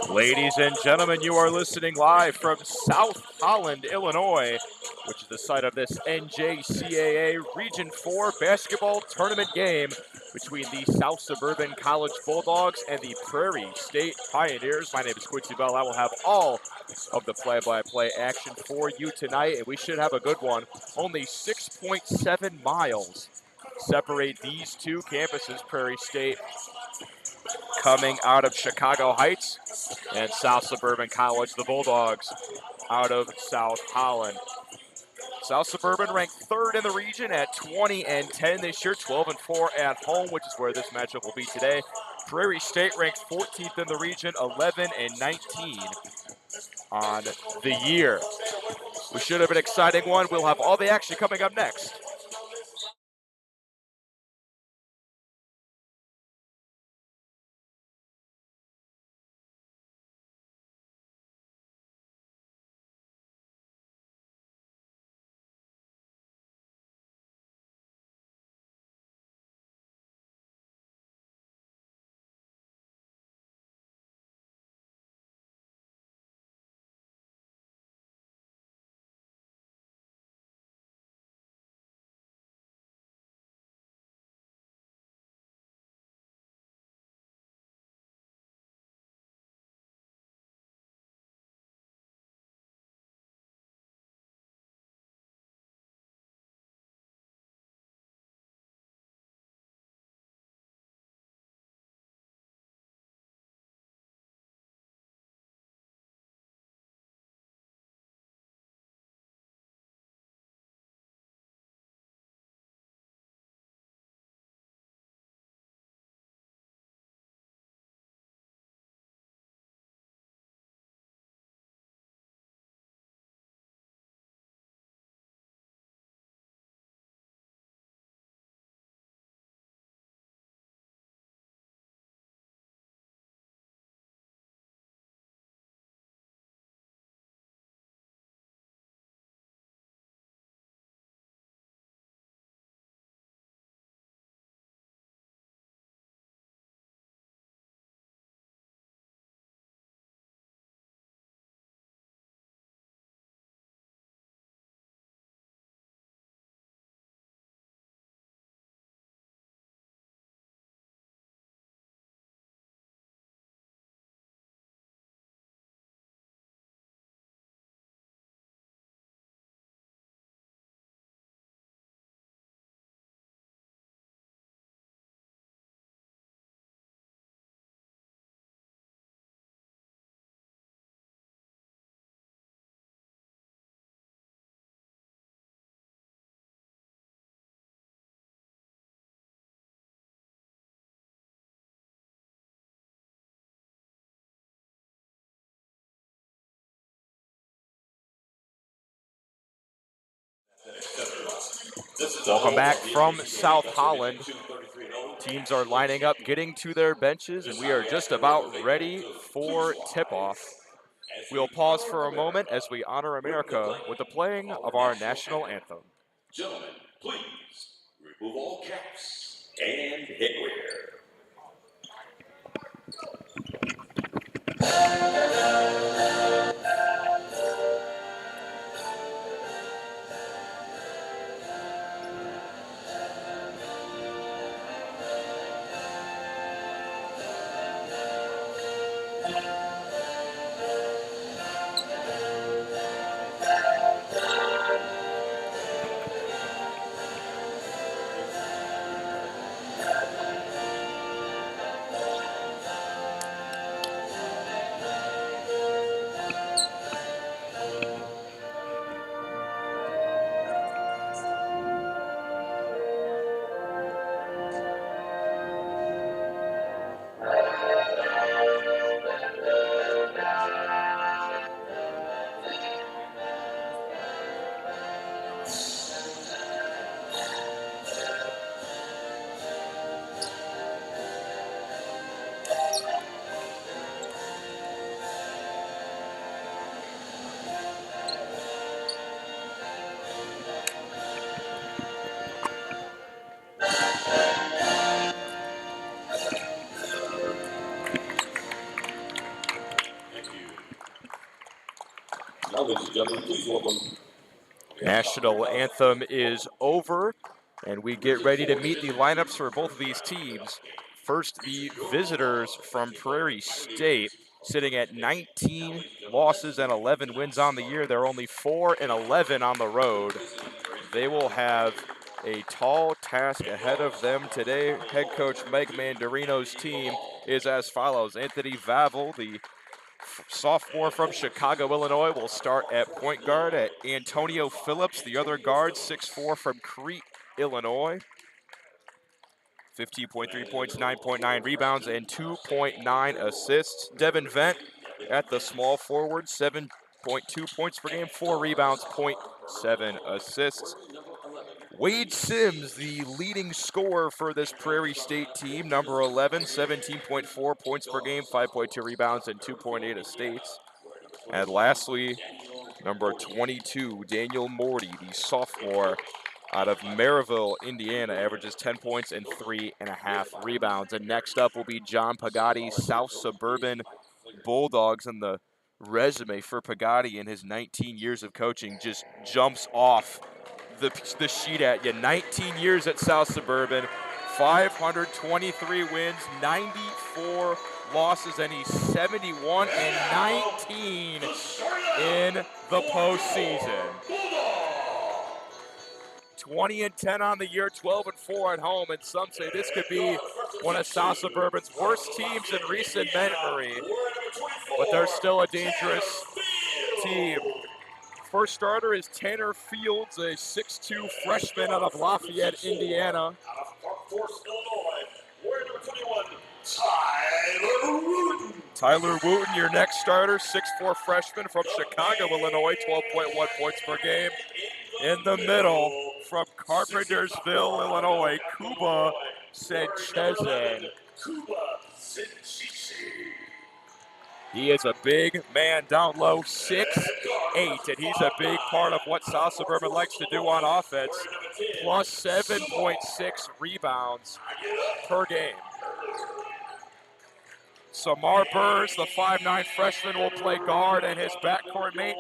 Ladies and gentlemen, you are listening live from South Holland, Illinois, which is the site of this NJCAA Region 4 basketball tournament game between the South Suburban College Bulldogs and the Prairie State Pioneers. My name is Quincy Bell. I will have all of the play-by-play action for you tonight, and we should have a good one. Only 6.7 miles separate these two campuses. Prairie State coming out of Chicago Heights, and South Suburban College, the Bulldogs, out of South Holland. South Suburban ranked third in the region at 20-10 this year, 12-4 at home, which is where this matchup will be today. Prairie State ranked 14th in the region, 11-19 on the year. We should have an exciting one. We'll have all the action coming up next. Welcome back from South Holland. Teams are lining up, getting to their benches, and we are just about ready for tip-off. We'll pause for a moment as we honor America with the playing of our national anthem. Gentlemen, please remove all caps and headwear. gentlemen, please welcome. National anthem is over, and we get ready to meet the lineups for both of these teams. First, the visitors from Prairie State, sitting at 19 losses and 11 wins on the year. They're only 4-11 on the road. They will have a tall task ahead of them today. Head coach Mike Mandarino's team is as follows. Anthony Vavel, the sophomore from Chicago, Illinois, will start at point guard. At Antonio Phillips, the other guard, 6'4" from Crete, Illinois. 15.3 points, 9.9 rebounds, and 2.9 assists. Devin Vent at the small forward, 7.2 points per game, 4 rebounds, 0.7 assists. Wade Sims, the leading scorer for this Prairie State team, number 11, 17.4 points per game, 5.2 rebounds, and 2.8 assists. And lastly, number 22, Daniel Morty, the sophomore out of Maryville, Indiana, averages 10 points and 3.5 rebounds. And next up will be John Pagatti, South Suburban Bulldogs, and the resume for Pagatti in his 19 years of coaching just jumps off the sheet at you. 19 years at South Suburban, 523 wins, 94 losses, and he's 71-19 in the postseason. 20-10 on the year, 12-4 at home, and some say this could be one of South Suburban's worst teams in recent memory, but they're still a dangerous team. First starter is Tanner Fields, a 6'2" freshman out of Lafayette, Indiana. Out of Park Forest, Illinois, warrior number 21, Tyler Wooten. Tyler Wooten, your next starter, 6'4" freshman from Chicago, Illinois, 12.1 points per game. In the middle, from Carpentersville, Illinois, Kuba Senchezin. He is a big man down low, 6'8", and he's a big part of what South Suburban likes to do on offense, plus 7.6 rebounds per game. Samar Burrs, the 5'9" freshman, will play guard, and his backcourt mate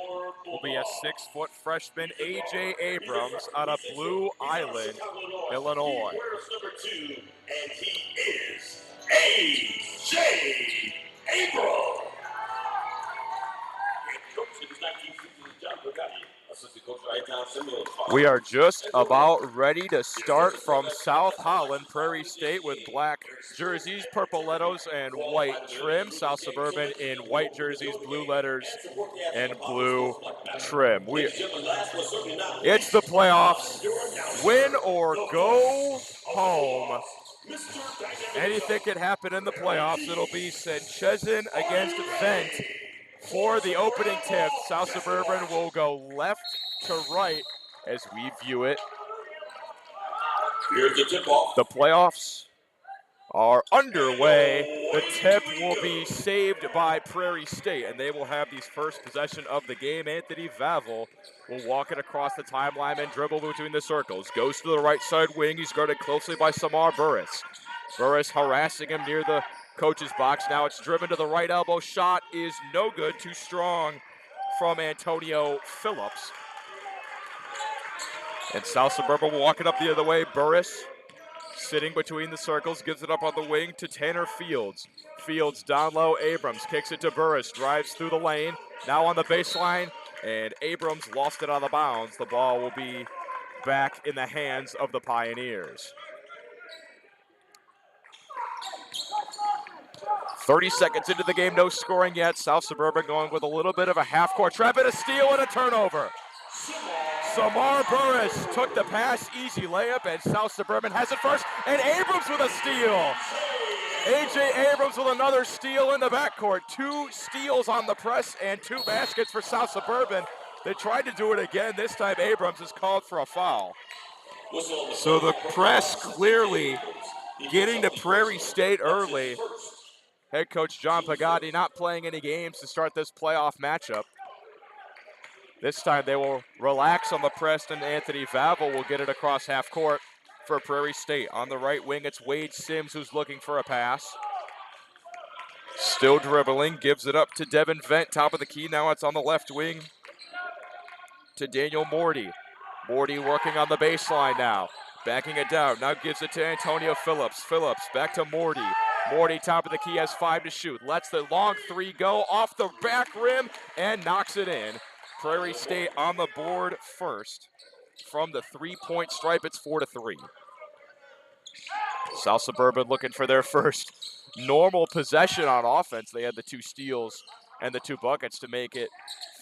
will be a 6' freshman, A.J. Abrams, out of Blue Island, Illinois. Number 2, and he is A.J. Abrams. We are just about ready to start from South Holland, Prairie State, with black jerseys, purple letters, and white trim. South Suburban in white jerseys, blue letters, and blue trim. It's the playoffs. Win or go home. Anything can happen in the playoffs. It'll be Senchezin against Vent. For the opening tip, South Suburban will go left to right as we view it. Here's the tip-off. The playoffs are underway. The tip will be saved by Prairie State, and they will have the first possession of the game. Anthony Vavel will walk it across the timeline and dribble between the circles. Goes to the right side wing. He's guarded closely by Samar Burris. Burris harassing him near the coach's box. Now it's driven to the right elbow. Shot is no good. Too strong from Antonio Phillips. And South Suburban will walk it up the other way. Burris sitting between the circles, gives it up on the wing to Tanner Fields. Fields down low. Abrams kicks it to Burris. Drives through the lane. Now on the baseline. And Abrams lost it out of bounds. The ball will be back in the hands of the Pioneers. 30 seconds into the game, no scoring yet. South Suburban going with a little bit of a half-court trap and a steal and a turnover. Samar Burris took the pass, easy layup, and South Suburban has it first, and Abrams with a steal. A.J. Abrams with another steal in the backcourt. 2 steals on the press and 2 baskets for South Suburban. They tried to do it again. This time Abrams is called for a foul. So the press clearly getting to Prairie State early. Head coach John Pagatti not playing any games to start this playoff matchup. This time they will relax on the press, and Anthony Vavel will get it across half court for Prairie State. On the right wing, it's Wade Sims who's looking for a pass. Still dribbling, gives it up to Devin Vent, top of the key. Now it's on the left wing to Daniel Morty. Morty working on the baseline now. Backing it down. Now gives it to Antonio Phillips. Phillips back to Morty. Morty, top of the key, has 5 to shoot. Lets the long 3 go off the back rim and knocks it in. Prairie State on the board first. From the 3-point stripe, it's 4-3. South Suburban looking for their first normal possession on offense. They had the 2 steals and the 2 buckets to make it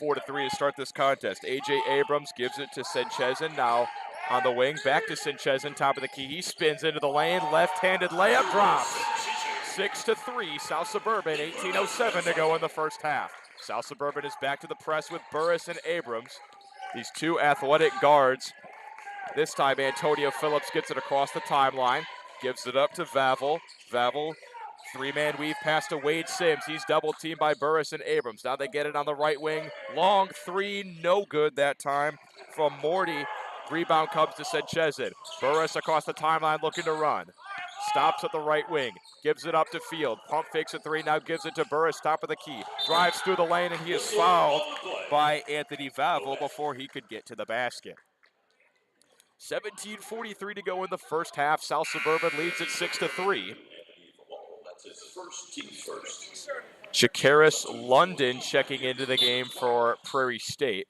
4-3 to start this contest. A.J. Abrams gives it to Senchezin. Now on the wing, back to Senchezin, top of the key. He spins into the lane, left-handed layup, drops. 6-3, South Suburban, 18:07 to go in the first half. South Suburban is back to the press with Burris and Abrams. These 2 athletic guards. This time Antonio Phillips gets it across the timeline, gives it up to Vavel. Vavel, 3-man weave pass to Wade Sims. He's double teamed by Burris and Abrams. Now they get it on the right wing. Long 3, no good that time from Morty. Rebound comes to Senchezin. Burris across the timeline looking to run. Stops at the right wing. Gives it up to Field. Pump fakes a 3, now gives it to Burris, top of the key. Drives through the lane, and he is fouled by Anthony Vavel before he could get to the basket. 17:43 to go in the first half. South Suburban leads at 6-3. That's his first, team first. Chikaris London checking into the game for Prairie State.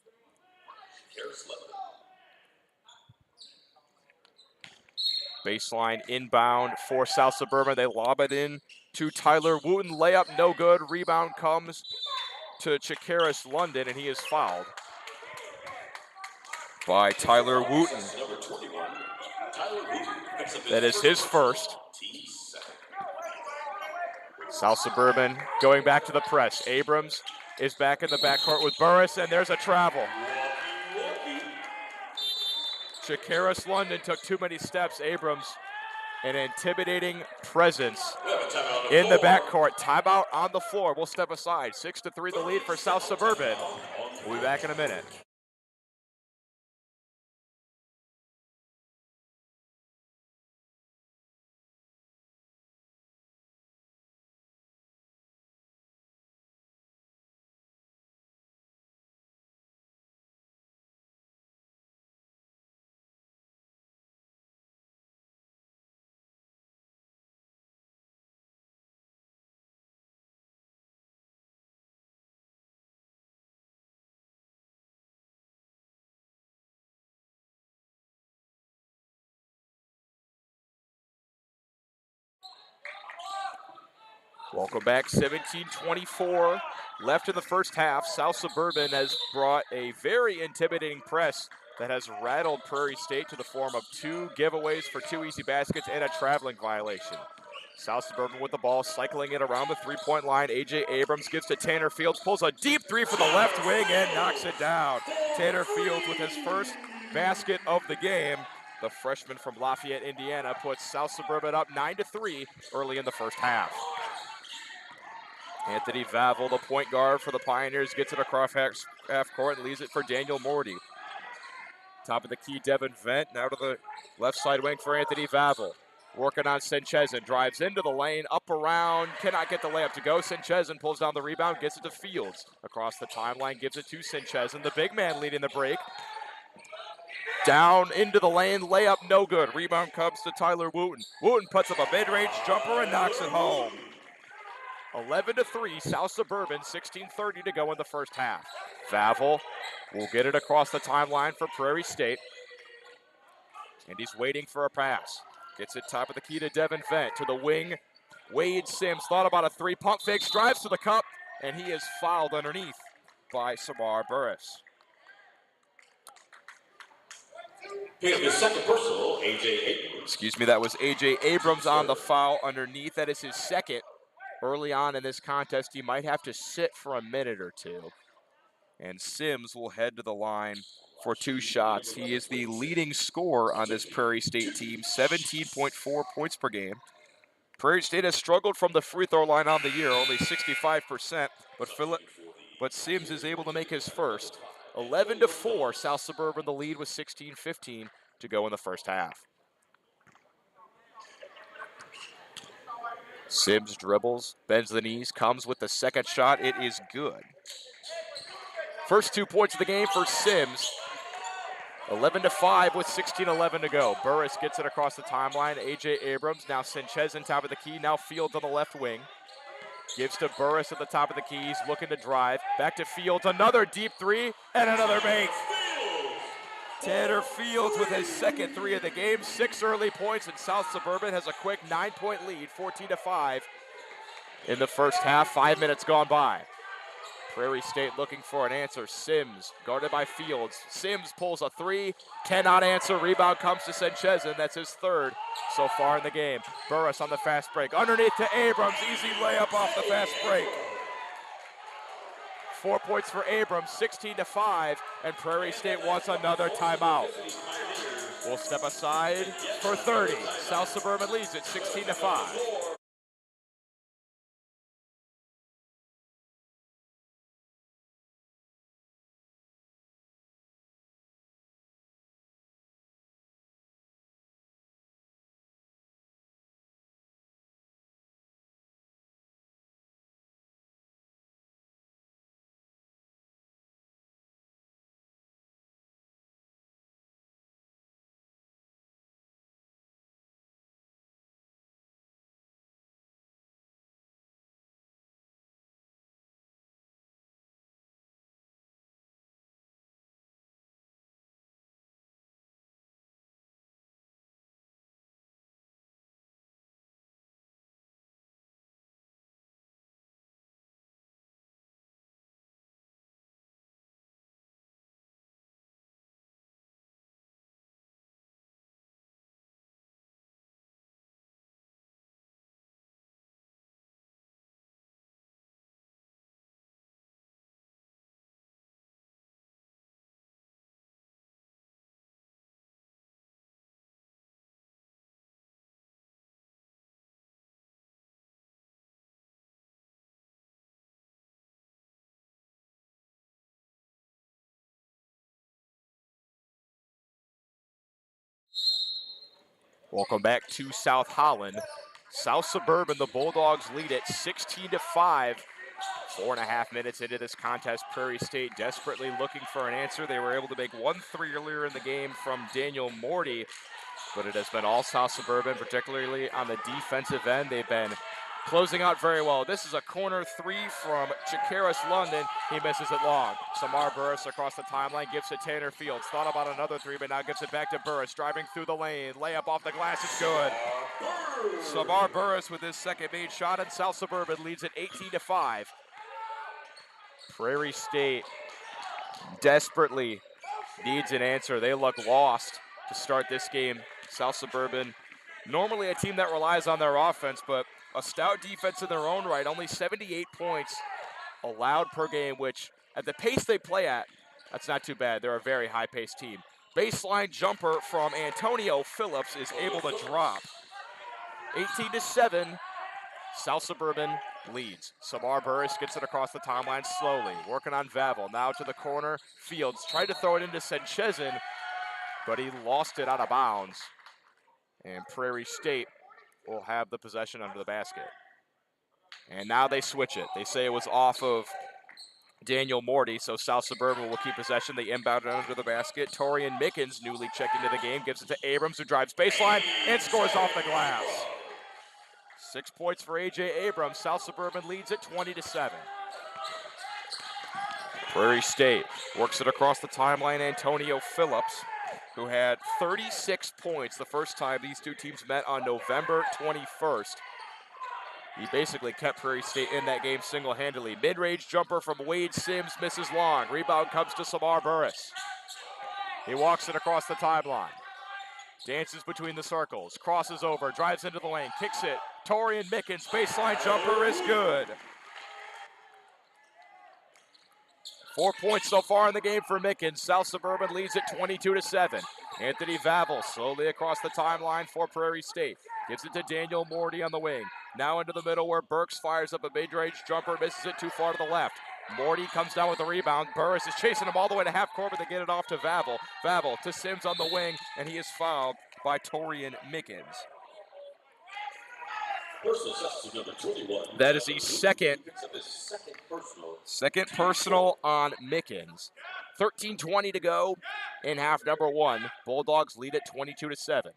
Baseline inbound for South Suburban. They lob it in to Tyler Wooten. Layup no good. Rebound comes to Chikaris London, and he is fouled by Tyler Wooten. That is his first. South Suburban going back to the press. Abrams is back in the backcourt with Burris, and there's a travel. Chikaris London took too many steps. Abrams, an intimidating presence in the backcourt. Timeout on the floor. We'll step aside. 6-3 the lead for South Suburban. We'll be back in a minute. Welcome back, 17:24 left in the first half. South Suburban has brought a very intimidating press that has rattled Prairie State to the form of 2 giveaways for 2 easy baskets and a traveling violation. South Suburban with the ball, cycling it around the 3-point line. A.J. Abrams gives to Tanner Fields, pulls a deep 3 from the left wing and knocks it down. Tanner Fields with his first basket of the game. The freshman from Lafayette, Indiana, puts South Suburban up 9-3 early in the first half. Anthony Vavel, the point guard for the Pioneers, gets it across half court and leaves it for Daniel Morty. Top of the key, Devin Vent, now to the left side wing for Anthony Vavel. Working on Senchezin, drives into the lane, up around, cannot get the layup to go. Senchezin pulls down the rebound, gets it to Fields. Across the timeline, gives it to Senchezin, the big man leading the break. Down into the lane, layup no good. Rebound comes to Tyler Wooten. Wooten puts up a mid-range jumper and knocks it home. 11-3, South Suburban, 16:30 to go in the first half. Vavel will get it across the timeline for Prairie State. And he's waiting for a pass. Gets it top of the key to Devin Vent, to the wing. Wade Sims thought about a 3, pump fakes, drives to the cup, and he is fouled underneath by Samar Burris. His second personal, A.J. Abrams. Excuse me, that was A.J. Abrams on the foul underneath. That is his second. Early on in this contest, he might have to sit for a minute or 2. And Sims will head to the line for 2 shots. He is the leading scorer on this Prairie State team, 17.4 points per game. Prairie State has struggled from the free throw line on the year, only 65%, but Sims is able to make his first. 11-4, South Suburban the lead with 16:15 to go in the first half. Sims dribbles, bends the knees, comes with the second shot. It is good. First 2 points of the game for Sims. 11-5 with 16:11 to go. Burris gets it across the timeline. A.J. Abrams, now Sanchez in top of the key. Now Fields on the left wing. Gives to Burris at the top of the keys, looking to drive. Back to Fields, another deep three, and another make. Tanner Fields with his second three of the game. 6 early points, and South Suburban has a quick 9-point lead, 14-5 in the first half. 5 minutes gone by. Prairie State looking for an answer. Sims guarded by Fields. Sims pulls a three, cannot answer. Rebound comes to Sanchez, and that's his third so far in the game. Burris on the fast break. Underneath to Abrams. Easy layup off the fast break. 4 points for Abrams, 16-5, and Prairie State wants another timeout. We'll step aside for 30. South Suburban leads it 16-5. Welcome back to South Holland. South Suburban, the Bulldogs lead it 16-5. 4.5 minutes into this contest, Prairie State desperately looking for an answer. They were able to make 1 3 earlier in the game from Daniel Morty, but it has been all South Suburban, particularly on the defensive end. They've been closing out very well. This is a corner three from Chikaris London. He misses it long. Samar Burris across the timeline, gives it to Tanner Fields. Thought about another three, but now gives it back to Burris. Driving through the lane. Layup off the glass is good. Samar Burris with his second made shot, and South Suburban leads it 18-5. Prairie State desperately needs an answer. They look lost to start this game. South Suburban, normally a team that relies on their offense, but a stout defense in their own right. Only 78 points allowed per game, which at the pace they play at, that's not too bad. They're a very high-paced team. Baseline jumper from Antonio Phillips is able to drop. 18-7, South Suburban leads. Samar Burris gets it across the timeline slowly, working on Vavel. Now to the corner. Fields tried to throw it into Sanchezin, but he lost it out of bounds. And Prairie State will have the possession under the basket. And now they switch it. They say it was off of Daniel Morty, so South Suburban will keep possession. They inbound it under the basket. Torian Mickens, newly checked into the game, gives it to Abrams, who drives baseline and scores off the glass. 6 points for A.J. Abrams. South Suburban leads at 20-7. Prairie State works it across the timeline. Antonio Phillips, who had 36 points the first time these two teams met on November 21st. He basically kept Prairie State in that game single-handedly. Mid-range jumper from Wade Sims misses long. Rebound comes to Samar Burris. He walks it across the timeline. Dances between the circles, crosses over, drives into the lane, kicks it. Torian Mickens, baseline jumper is good. 4 points so far in the game for Mickens. South Suburban leads at 22-7. Anthony Vavel slowly across the timeline for Prairie State. Gives it to Daniel Morty on the wing. Now into the middle where Burks fires up a mid-range jumper, misses it too far to the left. Morty comes down with the rebound. Burris is chasing him all the way to half court, but they get it off to Vavel. Vavel to Sims on the wing, and he is fouled by Torian Mickens. That is the second personal on Mickens. 13:20 to go in half number one. Bulldogs lead at 22-7.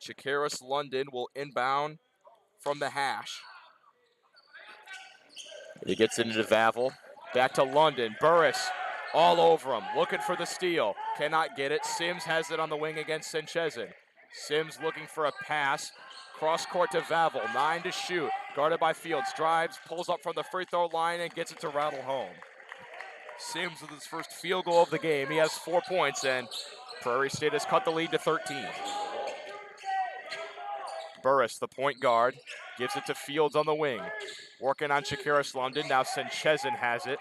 Chikaris London will inbound from the hash. He gets into Vavel. Back to London. Burris all over him, looking for the steal. Cannot get it. Sims has it on the wing against Sanchezin. Sims looking for a pass. Cross court to Vavel. 9 to shoot. Guarded by Fields. Drives, pulls up from the free throw line, and gets it to rattle home. Sims with his first field goal of the game. He has 4 points, and Prairie State has cut the lead to 13. Burris, the point guard, gives it to Fields on the wing. Working on Chikaris London. Now Sanchezin has it.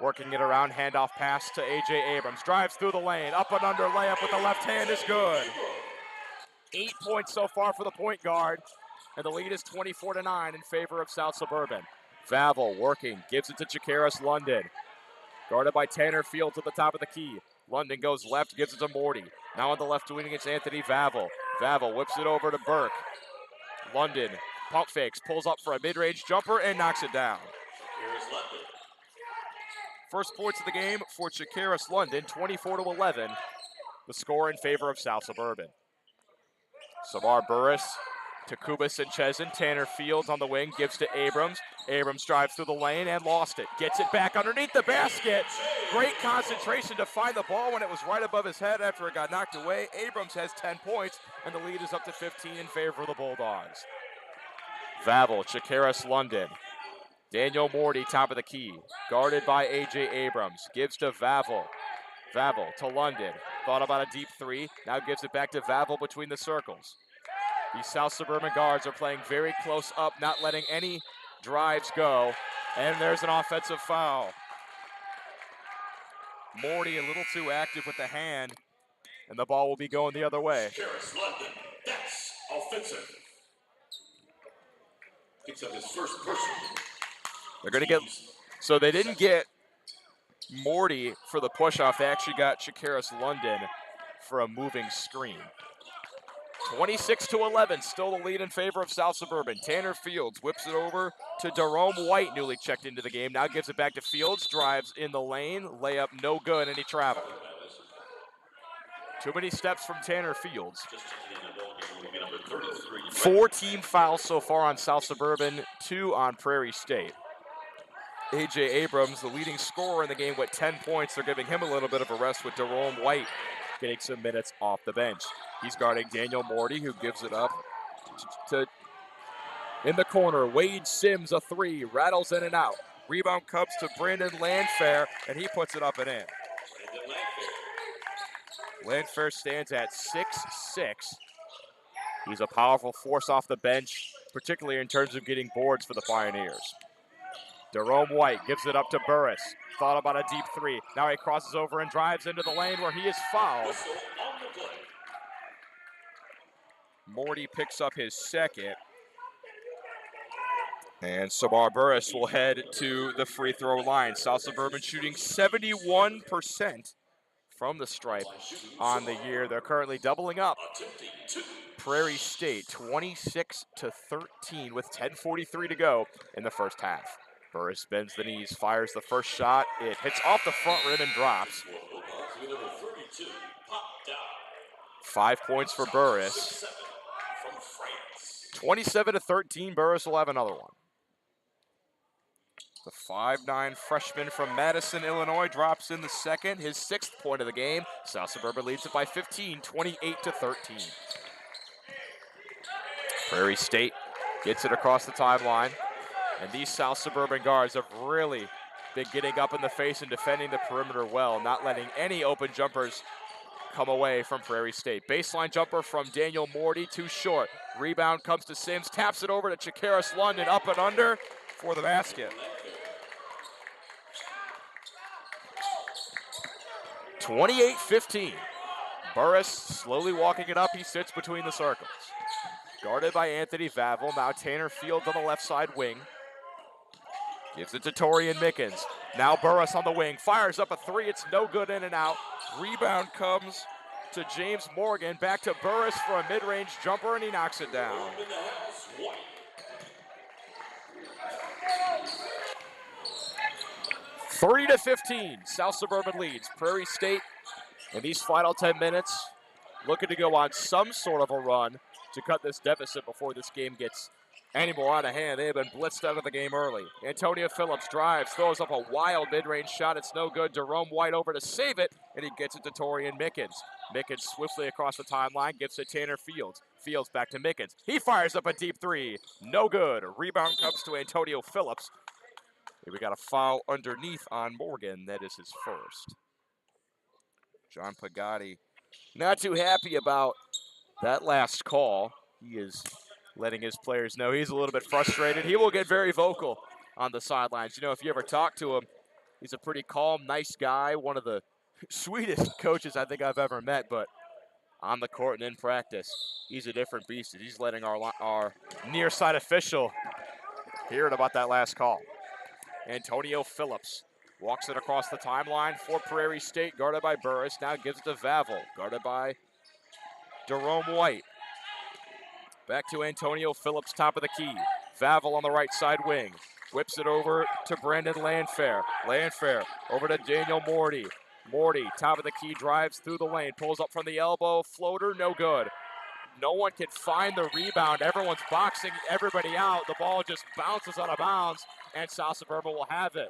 Working it around, handoff pass to A.J. Abrams. Drives through the lane, up and under layup with the left hand is good. 8 points so far for the point guard, and the lead is 24-9 in favor of South Suburban. Vavel working, gives it to Chikaris London. Guarded by Tanner Fields at the top of the key. London goes left, gives it to Morty. Now on the left wing against Anthony Vavel. Vavel whips it over to Burke. London pump fakes, pulls up for a mid-range jumper, and knocks it down. First points of the game for Chikaris London, 24-11. The score in favor of South Suburban. Samar Burris to Kubas and Chezin. Tanner Fields on the wing, gives to Abrams. Abrams drives through the lane and lost it. Gets it back underneath the basket. Great concentration to find the ball when it was right above his head after it got knocked away. Abrams has 10 points, and the lead is up to 15 in favor of the Bulldogs. Vavel, Chikaris London. Daniel Morty, top of the key. Guarded by A.J. Abrams. Gives to Vavel. Vavel to London. Thought about a deep three. Now gives it back to Vavel between the circles. These South Suburban guards are playing very close up, not letting any drives go. And there's an offensive foul. Morty a little too active with the hand, and the ball will be going the other way. Chikaris London, that's offensive. Picks up his first personal. They're going to get, so they didn't get Morty for the push-off. They actually got Chikaris London for a moving screen. 26-11, still the lead in favor of South Suburban. Tanner Fields whips it over to Jerome White, newly checked into the game. Now gives it back to Fields, drives in the lane, layup no good, and he traveled. Too many steps from Tanner Fields. 4 team fouls so far on South Suburban, 2 on Prairie State. A.J. Abrams, the leading scorer in the game with 10 points. They're giving him a little bit of a rest with Jerome White getting some minutes off the bench. He's guarding Daniel Morty, who gives it up to in the corner. Wade Sims, a 3, rattles in and out. Rebound comes to Brandon Landfair, and he puts it up and in. Landfair stands at 6'6". He's a powerful force off the bench, particularly in terms of getting boards for the Pioneers. Jerome White gives it up to Burris. Thought about a deep 3. Now he crosses over and drives into the lane where he is fouled. Morty picks up his second. And Samar Burris will head to the free throw line. South Suburban shooting 71% from the stripe on the year. They're currently doubling up. Prairie State 26-13 with 10:43 to go in the first half. Burris bends the knees, fires the first shot. It hits off the front rim and drops. 5 points for Burris. 27-13, Burris will have another one. The 5'9" freshman from Madison, Illinois drops in the second, his 6th point of the game. South Suburban leads it by 15, 28-13. Prairie State gets it across the timeline. And these South Suburban guards have really been getting up in the face and defending the perimeter well, not letting any open jumpers come away from Prairie State. Baseline jumper from Daniel Morty, too short. Rebound comes to Sims, taps it over to Chikaris London, up and under for the basket. 28-15. Burris slowly walking it up. He sits between the circles. Guarded by Anthony Vavel. Now Tanner Fields on the left side wing. Gives it to Torian Mickens. Now Burris on the wing. Fires up a 3. It's no good, in and out. Rebound comes to James Morgan. Back to Burris for a mid-range jumper, and he knocks it down. 30-15, South Suburban leads. Prairie State in these final 10 minutes looking to go on some sort of a run to cut this deficit before this game gets any more out of hand. They have been blitzed out of the game early. Antonio Phillips drives, throws up a wild mid-range shot. It's no good. Jerome White over to save it, and he gets it to Torian Mickens. Mickens swiftly across the timeline, gives it to Tanner Fields. Fields back to Mickens. He fires up a deep three. No good. Rebound comes to Antonio Phillips. We got a foul underneath on Morgan. That is his first. John Pagatti not too happy about that last call. He is letting his players know he's a little bit frustrated. He will get very vocal on the sidelines. You know, if you ever talk to him, he's a pretty calm, nice guy, one of the sweetest coaches I think I've ever met, but on the court and in practice, he's a different beast. He's letting our near side official hear it about that last call. Antonio Phillips walks it across the timeline for Prairie State, guarded by Burris. Now gives it to Vavel, guarded by Jerome White. Back to Antonio Phillips, top of the key. Vavel on the right side wing. Whips it over to Brandon Landfair. Landfair over to Daniel Morty. Morty, top of the key, drives through the lane. Pulls up from the elbow. Floater, no good. No one can find the rebound. Everyone's boxing everybody out. The ball just bounces out of bounds, and South Suburban will have it.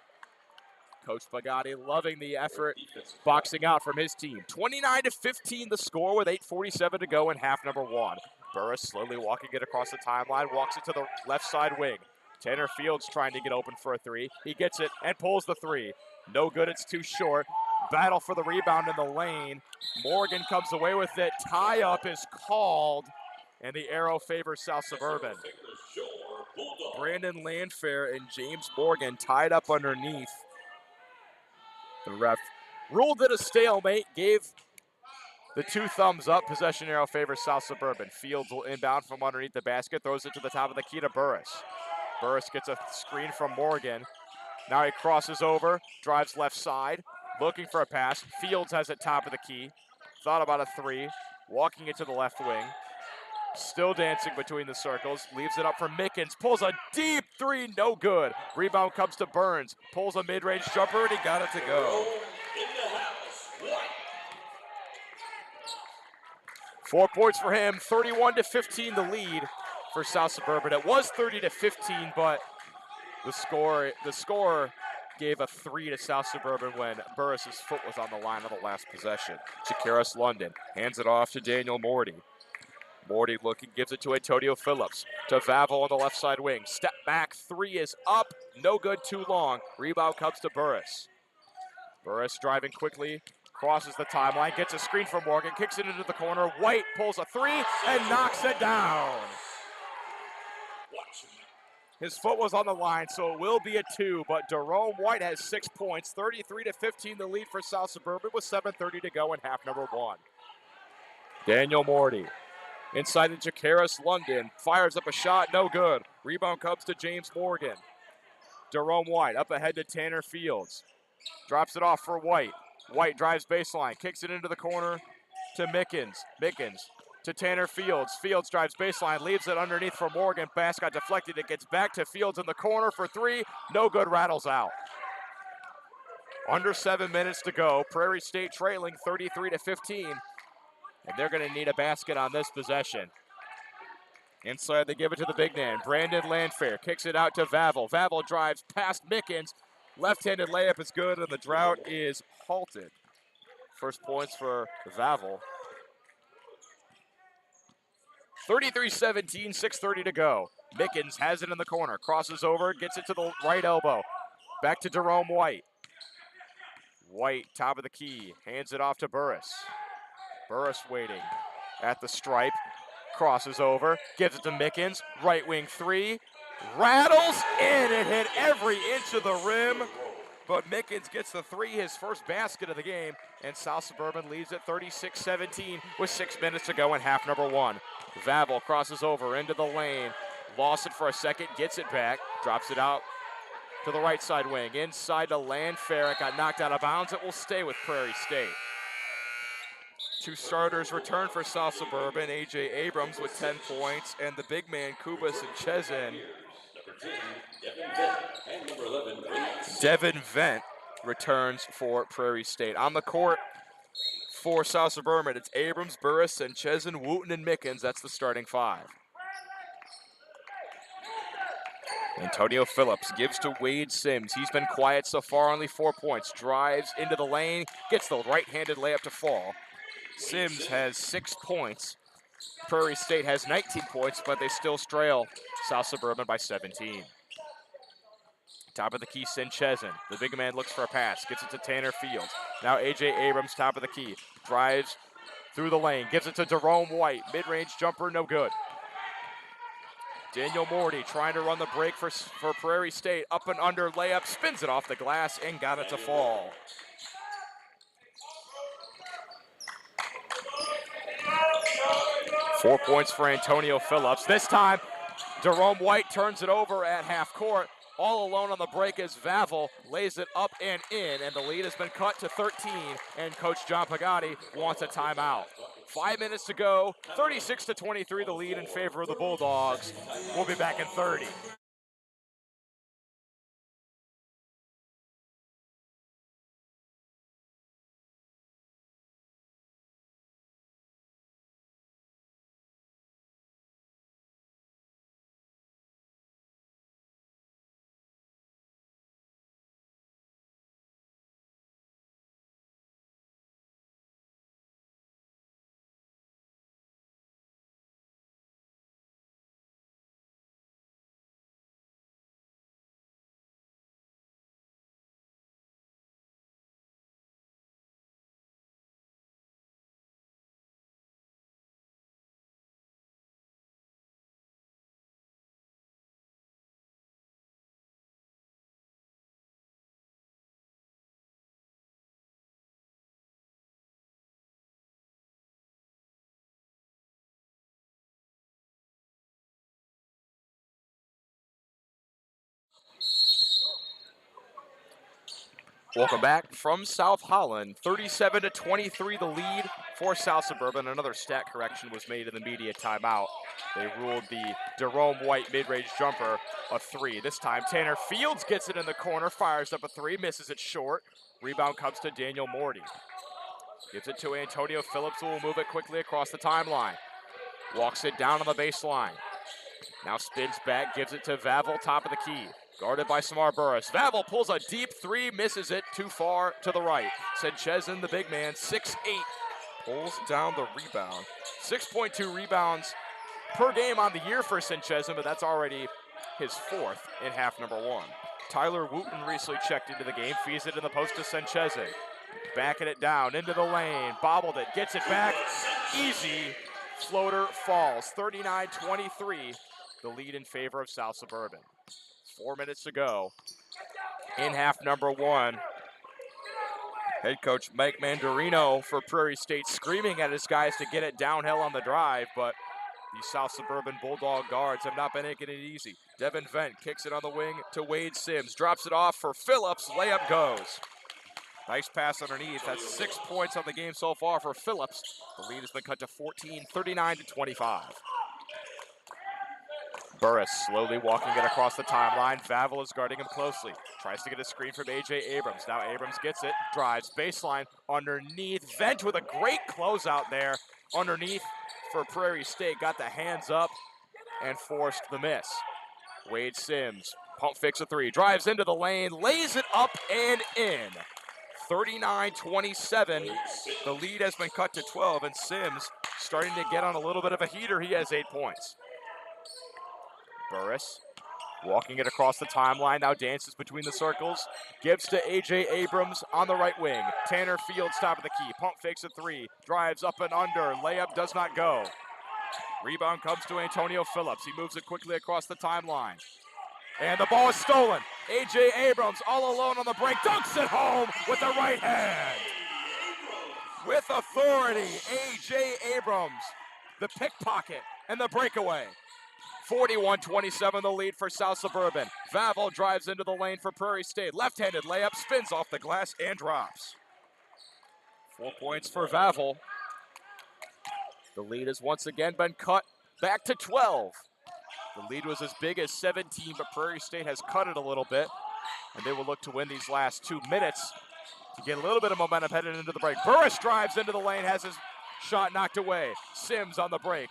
Coach Pagatti loving the effort, boxing out from his team. 29-15 the score with 8:47 to go in half number one. Burris slowly walking it across the timeline, walks it to the left side wing. Tanner Fields trying to get open for a three. He gets it and pulls the three. No good, it's too short. Battle for the rebound in the lane. Morgan comes away with it. Tie-up is called, and the arrow favors South Suburban. Brandon Landfair and James Morgan tied up underneath. The ref ruled it a stalemate, gave the two thumbs up. Possession arrow favors South Suburban. Fields will inbound from underneath the basket, throws it to the top of the key to Burris. Burris gets a screen from Morgan. Now he crosses over, drives left side, looking for a pass. Fields has it top of the key. Thought about a three, walking it to the left wing. Still dancing between the circles, leaves it up for Mickens, pulls a deep three, no good. Rebound comes to Burns, pulls a mid-range jumper, and he got it to go. 4 points for him, 31-15 the lead for South Suburban. It was 30-15, but the scorer gave a three to South Suburban when Burris's foot was on the line on the last possession. Chikaris London hands it off to Daniel Morty. Morty looking, gives it to Antonio Phillips. To Vavel on the left side wing. Step back, three is up. No good, too long. Rebound comes to Burris. Burris driving quickly, crosses the timeline, gets a screen from Morgan, kicks it into the corner. White pulls a three and knocks it down. His foot was on the line, so it will be a two, but Jerome White has 6 points. 33-15 the lead for South Suburban with 7:30 to go in half number one. Daniel Morty. Inside to Chikaris London, fires up a shot, no good. Rebound comes to James Morgan. Jerome White up ahead to Tanner Fields. Drops it off for White. White drives baseline, kicks it into the corner to Mickens. Mickens to Tanner Fields. Fields drives baseline, leaves it underneath for Morgan. Pass got deflected, it gets back to Fields in the corner for three. No good, rattles out. Under 7 minutes to go. Prairie State trailing 33-15. And they're going to need a basket on this possession. Inside, they give it to the big man. Brandon Landfair kicks it out to Vavel. Vavel drives past Mickens. Left-handed layup is good, and the drought is halted. First points for Vavel. 33-17, 6:30 to go. Mickens has it in the corner. Crosses over, gets it to the right elbow. Back to Jerome White. White, top of the key, hands it off to Burris. Burris waiting at the stripe, crosses over, gives it to Mickens, right wing three, rattles in, it hit every inch of the rim, but Mickens gets the three, his first basket of the game, and South Suburban leads at 36-17 with 6 minutes to go in half number one. Vavel crosses over into the lane, lost it for a second, gets it back, drops it out to the right side wing, inside to Landfair, it got knocked out of bounds, it will stay with Prairie State. Two starters return for South Suburban. A.J. Abrams with 10 points, and the big man, Kubas and Chezin. Devin Vent returns for Prairie State. On the court for South Suburban, it's Abrams, Burris, Sanchez, Wooten, and Mickens. That's the starting five. Antonio Phillips gives to Wade Sims. He's been quiet so far, only 4 points. Drives into the lane, gets the right-handed layup to fall. Sims has 6 points. Prairie State has 19 points, but they still trail South Suburban by 17. Top of the key, Sanchez. The big man looks for a pass, gets it to Tanner Fields. Now A.J. Abrams, top of the key, drives through the lane, gives it to Jerome White. Mid-range jumper, no good. Daniel Morty trying to run the break for Prairie State. Up and under layup, spins it off the glass and got it to fall. Four points for Antonio Phillips. This time, Jerome White turns it over at half court. All alone on the break is Vavel, lays it up and in, and the lead has been cut to 13, and Coach John Pagani wants a timeout. 5 minutes to go, 36-23, the lead in favor of the Bulldogs. We'll be back in 30. Welcome back from South Holland. 37-23, the lead for South Suburban. Another stat correction was made in the media timeout. They ruled the Jerome White mid-range jumper a three. This time, Tanner Fields gets it in the corner, fires up a three, misses it short. Rebound comes to Daniel Morty. Gives it to Antonio Phillips, who will move it quickly across the timeline. Walks it down on the baseline. Now spins back, gives it to Vavel, top of the key. Guarded by Samar Burris. Vavel pulls a deep three, misses it too far to the right. Sanchez, the big man, 6'8", pulls down the rebound. 6.2 rebounds per game on the year for Sanchez, but that's already his fourth in half number one. Tyler Wooten recently checked into the game, feeds it in the post to Sanchez. Backing it down into the lane, bobbled it, gets it back, easy. Floater falls, 39-23, the lead in favor of South Suburban. 4 minutes to go in half number one. Head coach Mike Mandarino for Prairie State screaming at his guys to get it downhill on the drive, but the South Suburban Bulldog guards have not been making it easy. Devin Vent kicks it on the wing to Wade Sims, drops it off for Phillips, layup goes. Nice pass underneath. That's 6 points on the game so far for Phillips. The lead has been cut to 14, 39-25. Burris slowly walking it across the timeline. Vavel is guarding him closely. Tries to get a screen from A.J. Abrams. Now Abrams gets it, drives baseline underneath. Vent with a great closeout there underneath for Prairie State. Got the hands up and forced the miss. Wade Sims, pump fakes a three, drives into the lane, lays it up and in. 39-27, the lead has been cut to 12, and Sims starting to get on a little bit of a heater. He has 8 points. Burris walking it across the timeline, now dances between the circles, gives to A.J. Abrams on the right wing. Tanner Fields, top of the key, pump fakes a three, drives up and under, layup does not go. Rebound comes to Antonio Phillips. He moves it quickly across the timeline. And the ball is stolen. A.J. Abrams all alone on the break, dunks it home with the right hand. With authority, A.J. Abrams, the pickpocket and the breakaway. 41-27, the lead for South Suburban. Vavel drives into the lane for Prairie State. Left-handed layup, spins off the glass and drops. 4 points for Vavel. The lead has once again been cut back to 12. The lead was as big as 17, but Prairie State has cut it a little bit. And they will look to win these last 2 minutes to get a little bit of momentum headed into the break. Burris drives into the lane, has his shot knocked away. Sims on the break.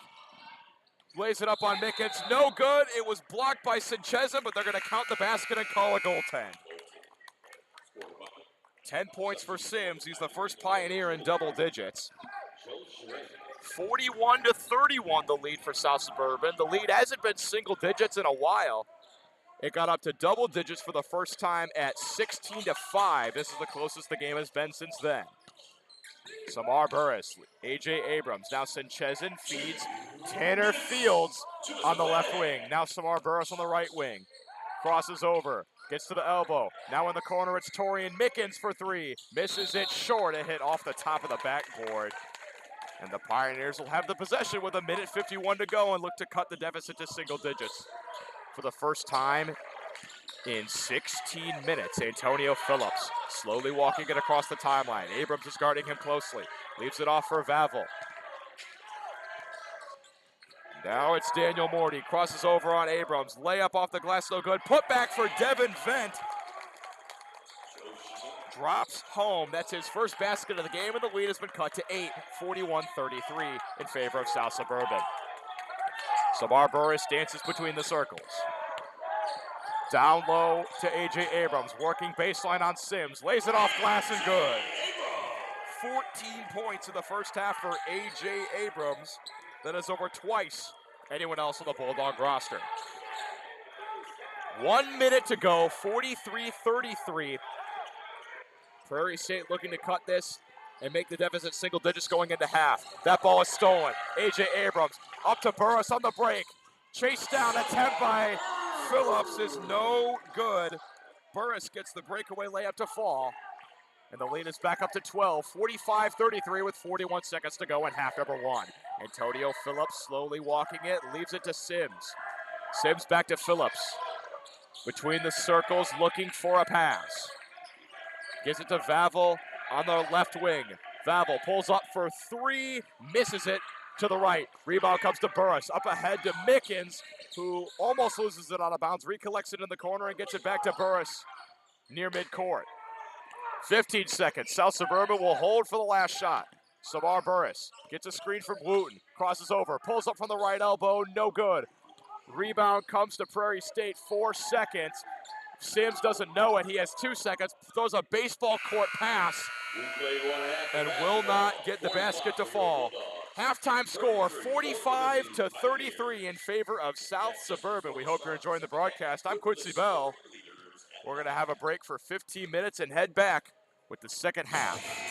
Lays it up on Mickens, no good. It was blocked by Sincheza, but they're gonna count the basket and call a goaltend. 10 points for Sims, he's the first Pioneer in double digits. 41-31 the lead for South Suburban. The lead hasn't been single digits in a while. It got up to double digits for the first time at 16-5. This is the closest the game has been since then. Samar Burris, A.J. Abrams, now Sinchezin feeds Tanner Fields on the left wing. Now Samar Burris on the right wing. Crosses over, gets to the elbow. Now in the corner it's Torian Mickens for three. Misses it short, a hit off the top of the backboard. And the Pioneers will have the possession with 1:51 to go and look to cut the deficit to single digits. For the first time in 16 minutes, Antonio Phillips slowly walking it across the timeline. Abrams is guarding him closely. Leaves it off for Vavel. Now it's Daniel Morty. Crosses over on Abrams. Layup off the glass, no good. Put back for Devin Vent. Drops home. That's his first basket of the game, and the lead has been cut to 8, 41-33 in favor of South Suburban. Samar Burris dances between the circles. Down low to A.J. Abrams, working baseline on Sims. Lays it off glass and good. 14 points in the first half for A.J. Abrams. That is over twice anyone else on the Bulldog roster. 1 minute to go, 43-33. Prairie State looking to cut this and make the deficit single digits going into half. That ball is stolen. A.J. Abrams up to Burris on the break. Chase down, attempt by Phillips is no good. Burris gets the breakaway layup to fall. And the lead is back up to 12, 45-33 with 41 seconds to go in half number one. Antonio Phillips slowly walking it, leaves it to Sims. Sims back to Phillips. Between the circles, looking for a pass. Gives it to Vavel on the left wing. Vavel pulls up for three, misses it to the right. Rebound comes to Burris, up ahead to Mickens, who almost loses it out of bounds, recollects it in the corner and gets it back to Burris near midcourt. 15 seconds, South Suburban will hold for the last shot. Samar Burris gets a screen from Wooten, crosses over, pulls up from the right elbow, no good. Rebound comes to Prairie State, 4 seconds. Sims doesn't know it, he has 2 seconds, throws a baseball court pass and will not get the basket to fall. Halftime score, 45-33 in favor of South Suburban. We hope you're enjoying the broadcast. I'm Quincy Bell. We're gonna have a break for 15 minutes and head back with the second half.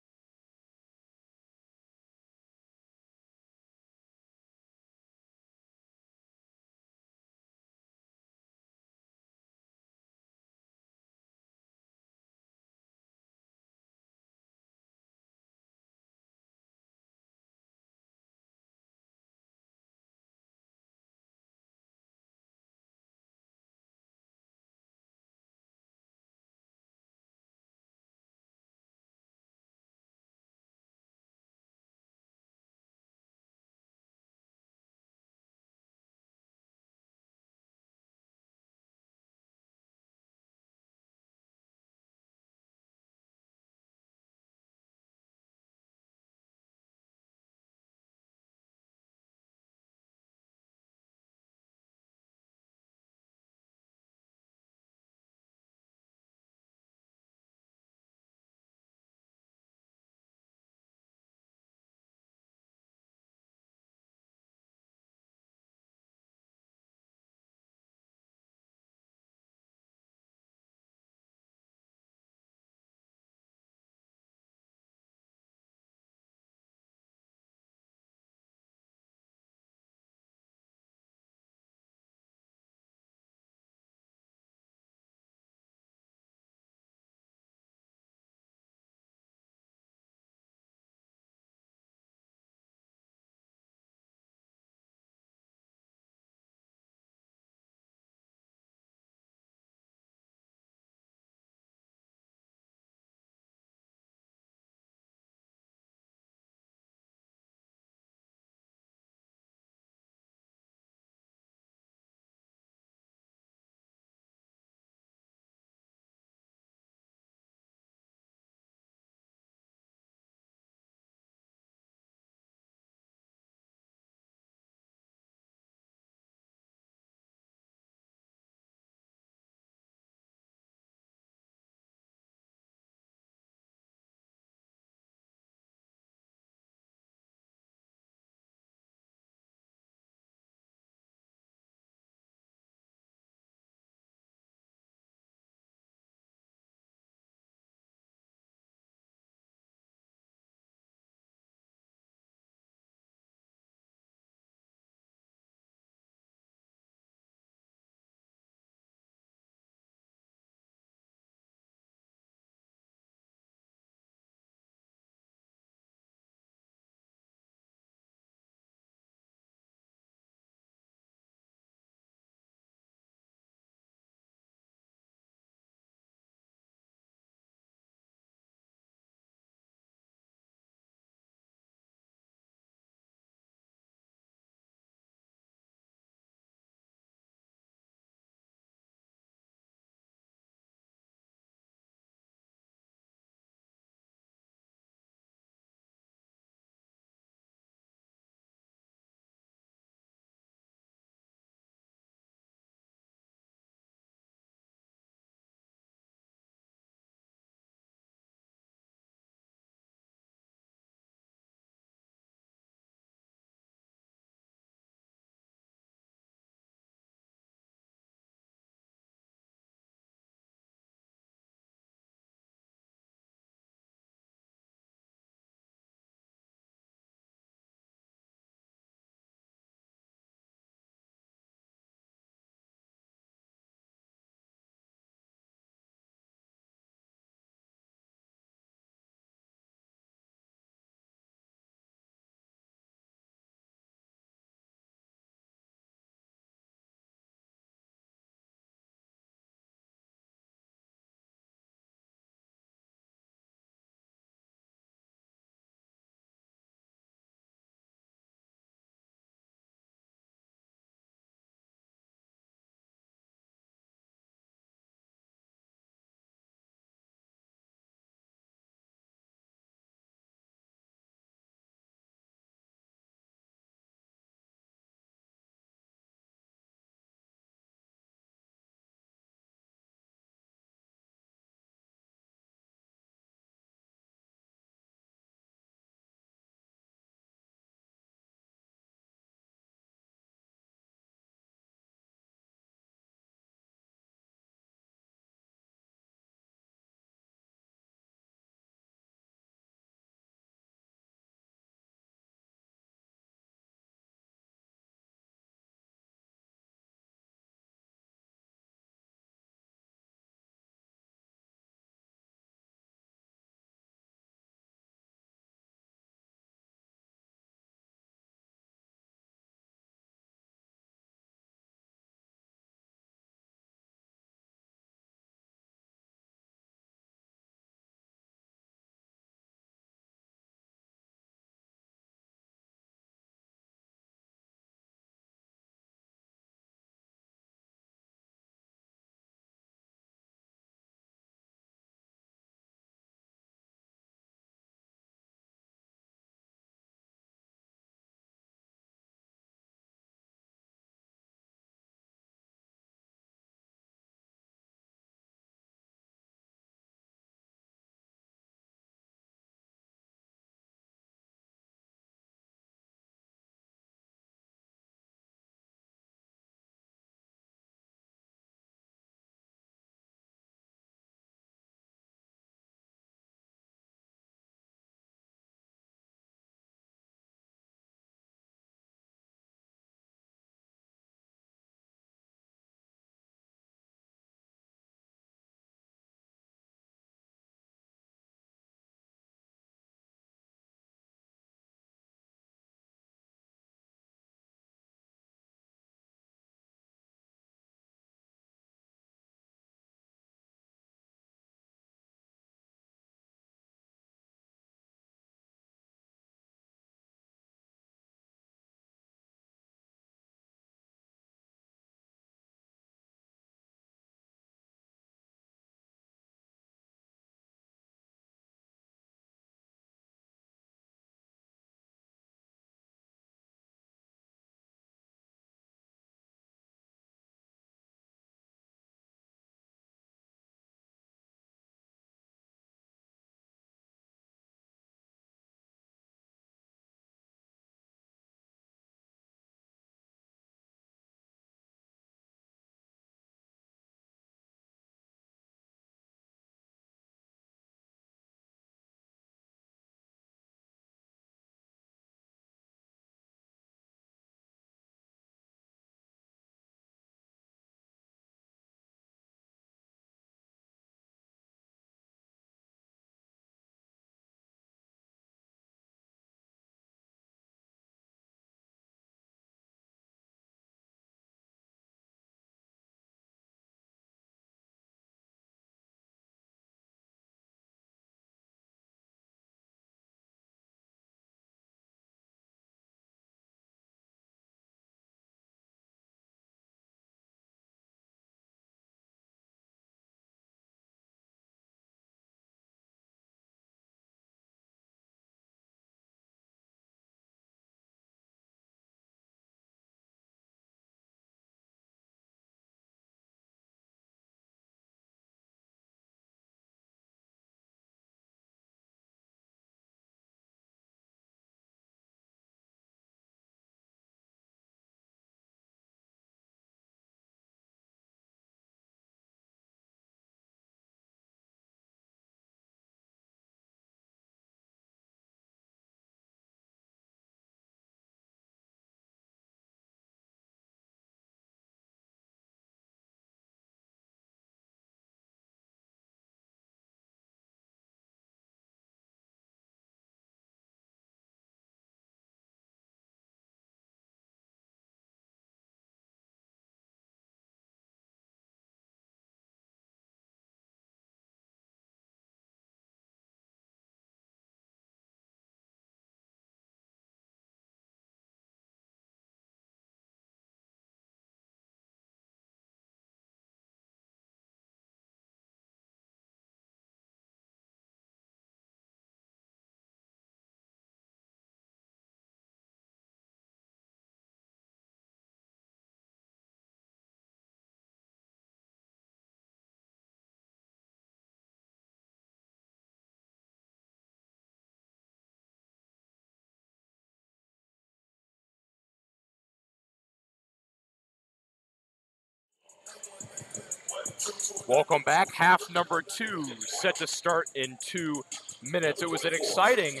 Welcome back. Half number 2 set to start in 2 minutes. It was an exciting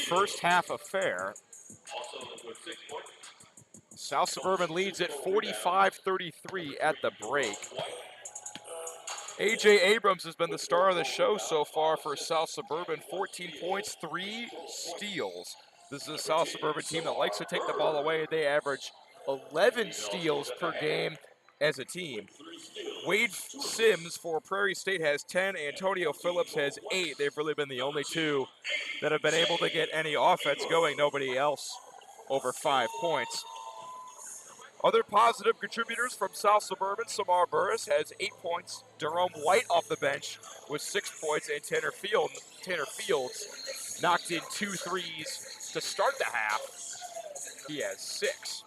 first half affair. South Suburban leads at 45-33 at the break. A.J. Abrams has been the star of the show so far for South Suburban. 14 points, 3 steals. This is a South Suburban team that likes to take the ball away. They average 11 steals per game as a team. Wade Sims for Prairie State has 10. Antonio Phillips has 8. They've really been the only two that have been able to get any offense going. Nobody else over 5 points. Other positive contributors from South Suburban, Samar Burris has 8 points. Jerome White off the bench with 6 points. And Tanner Fields knocked in 2 threes to start the half. He has 6.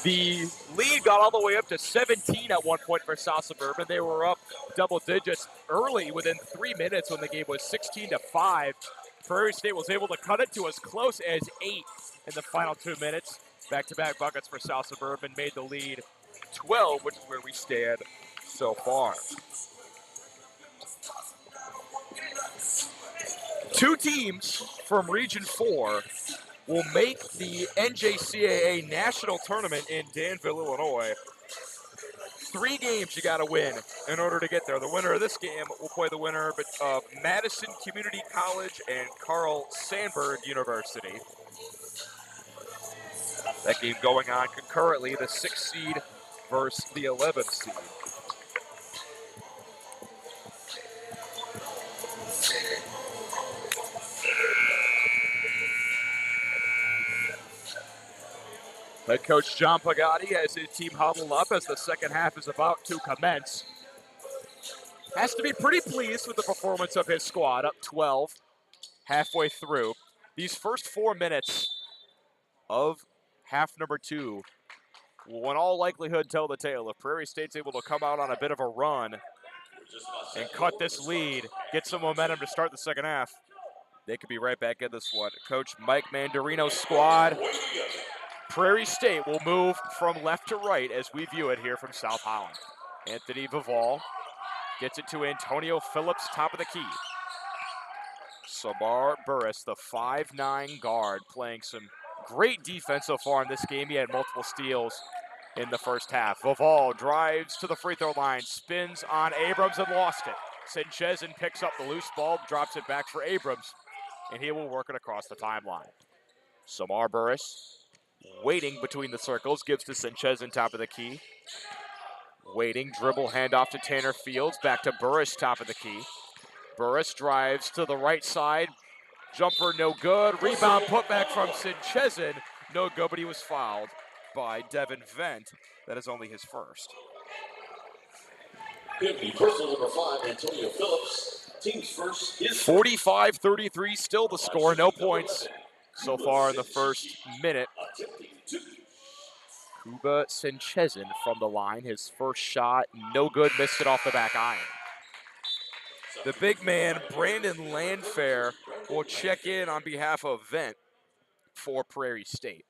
The lead got all the way up to 17 at one point for South Suburban. They were up double digits early within 3 minutes when the game was 16-5. Prairie State was able to cut it to as close as 8 in the final 2 minutes. Back-to-back buckets for South Suburban made the lead 12, which is where we stand so far. 2 teams from Region 4 will make the NJCAA National Tournament in Danville, Illinois. 3 games you got to win in order to get there. The winner of this game will play the winner of Madison Community College and Carl Sandburg University. That game going on concurrently, the 6th seed versus the 11th seed. Head coach John Pagatti has his team huddled up as the second half is about to commence. Has to be pretty pleased with the performance of his squad, up 12 halfway through. These first 4 minutes of half number 2 will in all likelihood tell the tale. If Prairie State's able to come out on a bit of a run and cut this lead, get some momentum to start the second half, they could be right back in this one. Coach Mike Mandarino's squad, Prairie State will move from left to right as we view it here from South Holland. Anthony Vival gets it to Antonio Phillips, top of the key. Samar Burris, the 5'9" guard, playing some great defense so far in this game. He had multiple steals in the first half. Vival drives to the free throw line, spins on Abrams and lost it. Sinchezin picks up the loose ball, drops it back for Abrams, and he will work it across the timeline. Samar Burris waiting between the circles, gives to Sinchezin, top of the key. Waiting, dribble, handoff to Tanner Fields, back to Burris, top of the key. Burris drives to the right side, jumper no good, rebound putback from Sinchezin, no good, but he was fouled by Devin Vent. That is only his first. Personal number 5, Antonio Phillips, team's first. 45-33, still the score, no points so far in the first minute. Kuba Sinchezin from the line, his first shot, no good, missed it off the back iron. The big man, Brandon Landfair, will check in on behalf of Vent for Prairie State.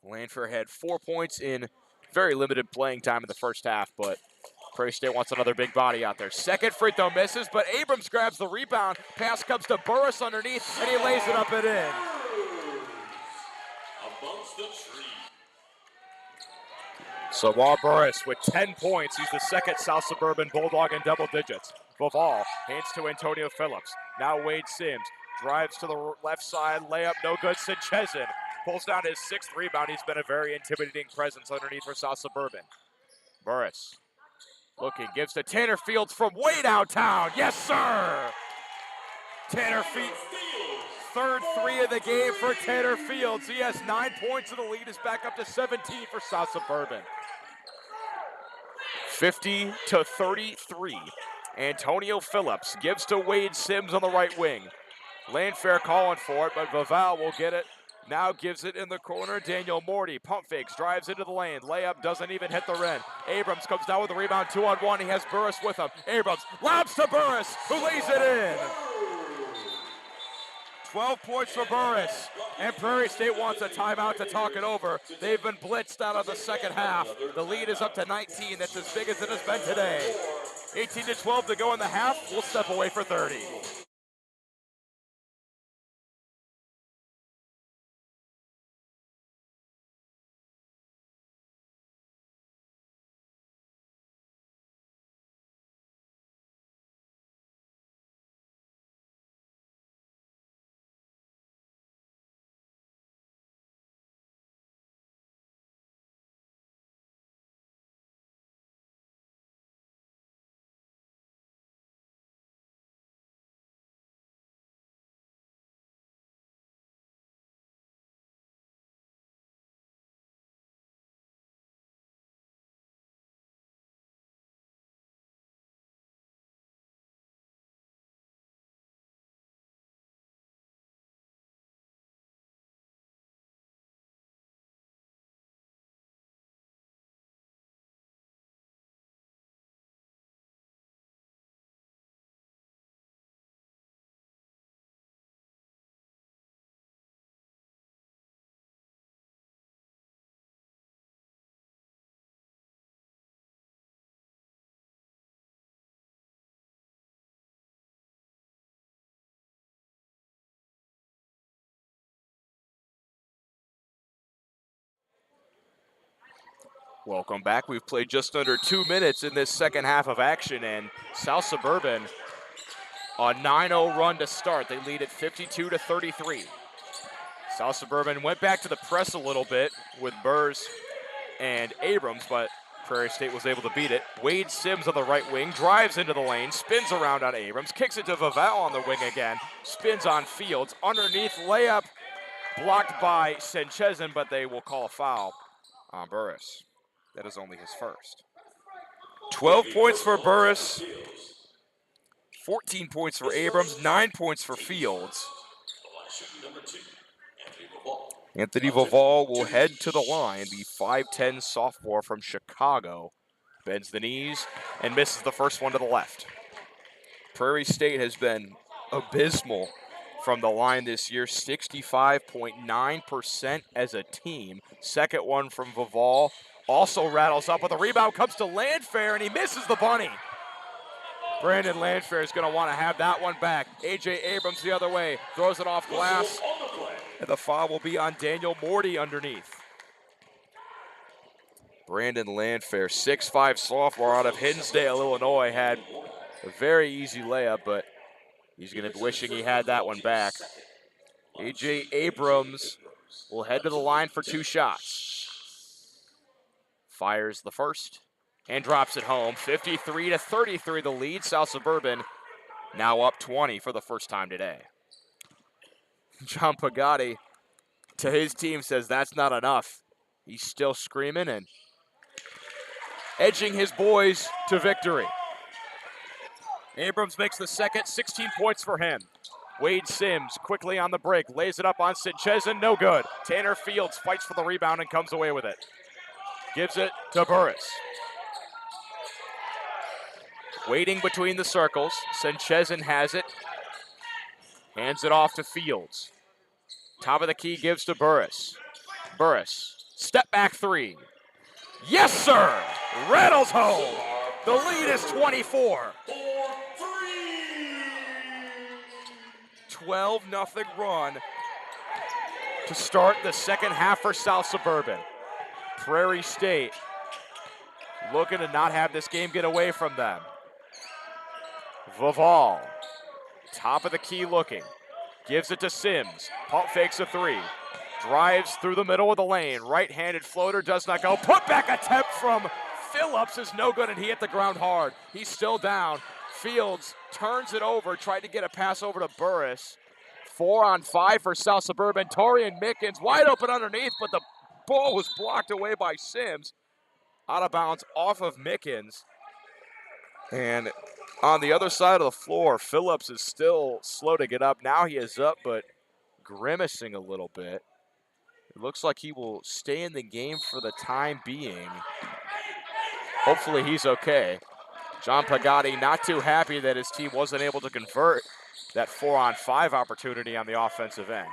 Landfair had 4 points in very limited playing time in the first half, but Prairie State wants another big body out there. Second free throw misses, but Abrams grabs the rebound. Pass comes to Burris underneath, and he lays it up and in. Amongst the trees. Samar Burris with 10 points. He's the second South Suburban Bulldog in double digits. Vival hands to Antonio Phillips. Now Wade Sims drives to the left side. Layup no good. Sinchezin pulls down his 6th rebound. He's been a very intimidating presence underneath for South Suburban. Burris looking, gives to Tanner Fields from way downtown. Yes, sir! Tanner Fields. Third 3 of the game for Tanner Fields. He has 9 points and the lead is back up to 17 for South Suburban. 50-33. Antonio Phillips gives to Wade Sims on the right wing. Landfair calling for it, but Vival will get it. Now gives it in the corner. Daniel Morty pump fakes, drives into the lane. Layup doesn't even hit the rim. Abrams comes down with the rebound, 2-on-1. He has Burris with him. Abrams lobs to Burris, who lays it in. 12 points for Burris. And Prairie State wants a timeout to talk it over. They've been blitzed out of the second half. The lead is up to 19. That's as big as it has been today. 18-12 to go in the half. We'll step away for 30. Welcome back. We've played just under 2 minutes in this second half of action, and South Suburban a 9-0 run to start. They lead at 52-33. South Suburban went back to the press a little bit with Burrs and Abrams, but Prairie State was able to beat it. Wade Sims on the right wing, drives into the lane, spins around on Abrams, kicks it to Vaval on the wing again, spins on Fields, underneath layup, blocked by Senchezin, but they will call a foul on Burris. That is only his first. 12 points for Burris, 14 points for Abrams, 9 points for Fields. Anthony Vaval will head to the line, the 5'10 sophomore from Chicago. Bends the knees and misses the first one to the left. Prairie State has been abysmal from the line this year, 65.9% as a team. Second one from Vaval, also rattles up with a rebound, comes to Landfair, and he misses the bunny. Brandon Landfair is going to want to have that one back. A.J. Abrams the other way, throws it off glass, and the foul will be on Daniel Morty underneath. Brandon Landfair, 6'5 sophomore out of Hinsdale, Illinois, had a very easy layup, but he's going to be wishing he had that one back. A.J. Abrams will head to the line for 2 shots. Fires the first and drops it home. 53-33 the lead. South Suburban now up 20 for the first time today. John Pagatti to his team says that's not enough. He's still screaming and edging his boys to victory. Abrams makes the second, 16 points for him. Wade Sims quickly on the break, lays it up on Senchezin, no good. Tanner Fields fights for the rebound and comes away with it. Gives it to Burris. Waiting between the circles, Senchezin has it. Hands it off to Fields. Top of the key gives to Burris. Burris, step back 3. Yes, sir! Rattles home. The lead is 24. 12-0 run to start the second half for South Suburban. Prairie State looking to not have this game get away from them. Vaval, top of the key looking, gives it to Sims. Pump fakes a 3, drives through the middle of the lane. Right-handed floater does not go. Put-back attempt from Phillips is no good, and he hit the ground hard. He's still down. Fields turns it over, tried to get a pass over to Burris. 4-on-5 for South Suburban. Torian Mickens wide open underneath, but the ball was blocked away by Sims. Out of bounds off of Mickens. And on the other side of the floor, Phillips is still slow to get up. Now he is up, but grimacing a little bit. It looks like he will stay in the game for the time being. Hopefully he's okay. John Pagatti not too happy that his team wasn't able to convert that 4-on-5 opportunity on the offensive end.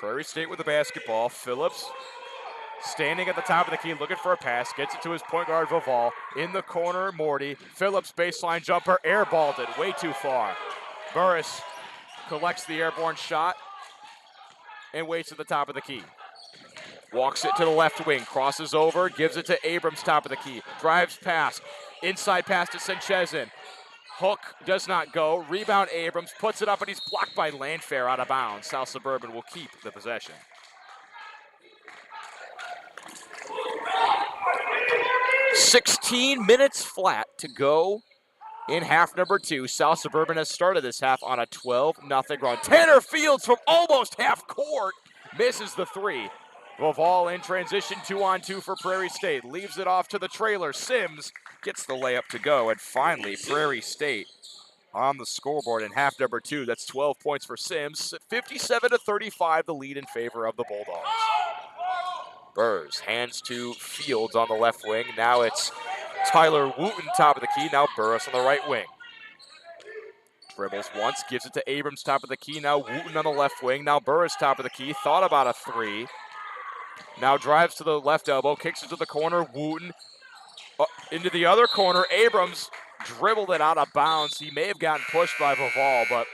Prairie State with the basketball. Phillips standing at the top of the key, looking for a pass. Gets it to his point guard, Vival. In the corner, Morty. Phillips baseline jumper, airballed it way too far. Burris collects the airborne shot and waits at the top of the key. Walks it to the left wing, crosses over, gives it to Abrams, top of the key. Drives past, inside pass to Senchezin. Hook does not go. Rebound Abrams, puts it up, and he's blocked by Landfair out of bounds. South Suburban will keep the possession. 16 minutes flat to go in half number 2. South Suburban has started this half on a 12-0 run. Tanner Fields from almost half court misses the 3. Vival in transition, 2-on-2 for Prairie State. Leaves it off to the trailer. Sims gets the layup to go. And finally, Prairie State on the scoreboard in half number 2. That's 12 points for Sims. 57-35, the lead in favor of the Bulldogs. Burrs hands to Fields on the left wing. Now it's Tyler Wooten, top of the key. Now Burris on the right wing. Dribbles once, gives it to Abrams, top of the key. Now Wooten on the left wing. Now Burris, top of the key. Thought about a 3. Now drives to the left elbow, kicks it to the corner. Wooten into the other corner. Abrams dribbled it out of bounds. He may have gotten pushed by Vival, but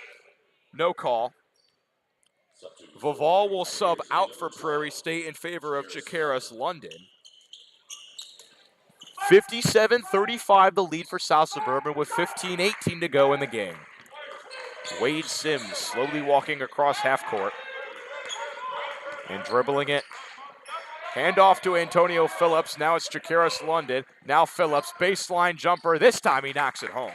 no call. Vival will sub out for Prairie State in favor of Chikaris London. 57-35 the lead for South Suburban with 15-18 to go in the game. Wade Sims slowly walking across half court and dribbling it. Hand off to Antonio Phillips. Now it's Chikaris London. Now Phillips, baseline jumper. This time he knocks it home.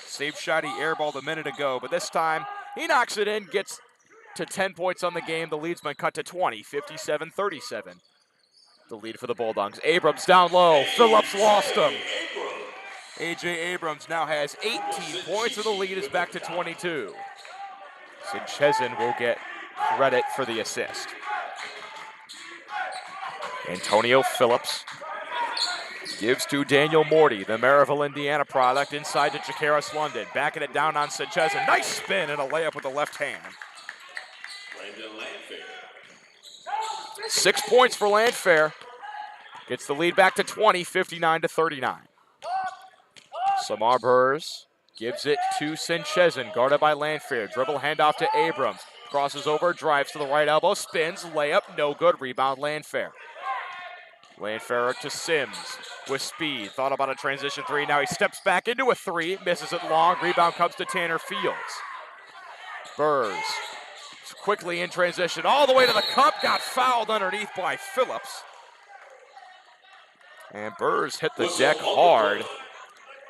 Save shot, he airballed a minute ago, but this time he knocks it in, gets to 10 points on the game. The lead's been cut to 20, 57-37. The lead for the Bulldogs. Abrams down low. Phillips lost him. A.J. Abrams now has 18 points, and the lead is back to 22. Senchezin will get credit for the assist. Antonio Phillips gives to Daniel Morty, the Maryville, Indiana product, inside to Chikaris London. Backing it down on Senchezin. Nice spin and a layup with the left hand. 6 points for Landfair. Gets the lead back to 20, 59-39. Samar Burrs gives it to Senchezin, guarded by Landfair. Dribble handoff to Abrams. Crosses over, drives to the right elbow, spins, layup, no good. Rebound Landfair. Landfair to Sims with speed. Thought about a transition 3. Now he steps back into a 3. Misses it long. Rebound comes to Tanner Fields. Burrs quickly in transition. All the way to the cup. Got fouled underneath by Phillips. And Burrs hit the deck hard,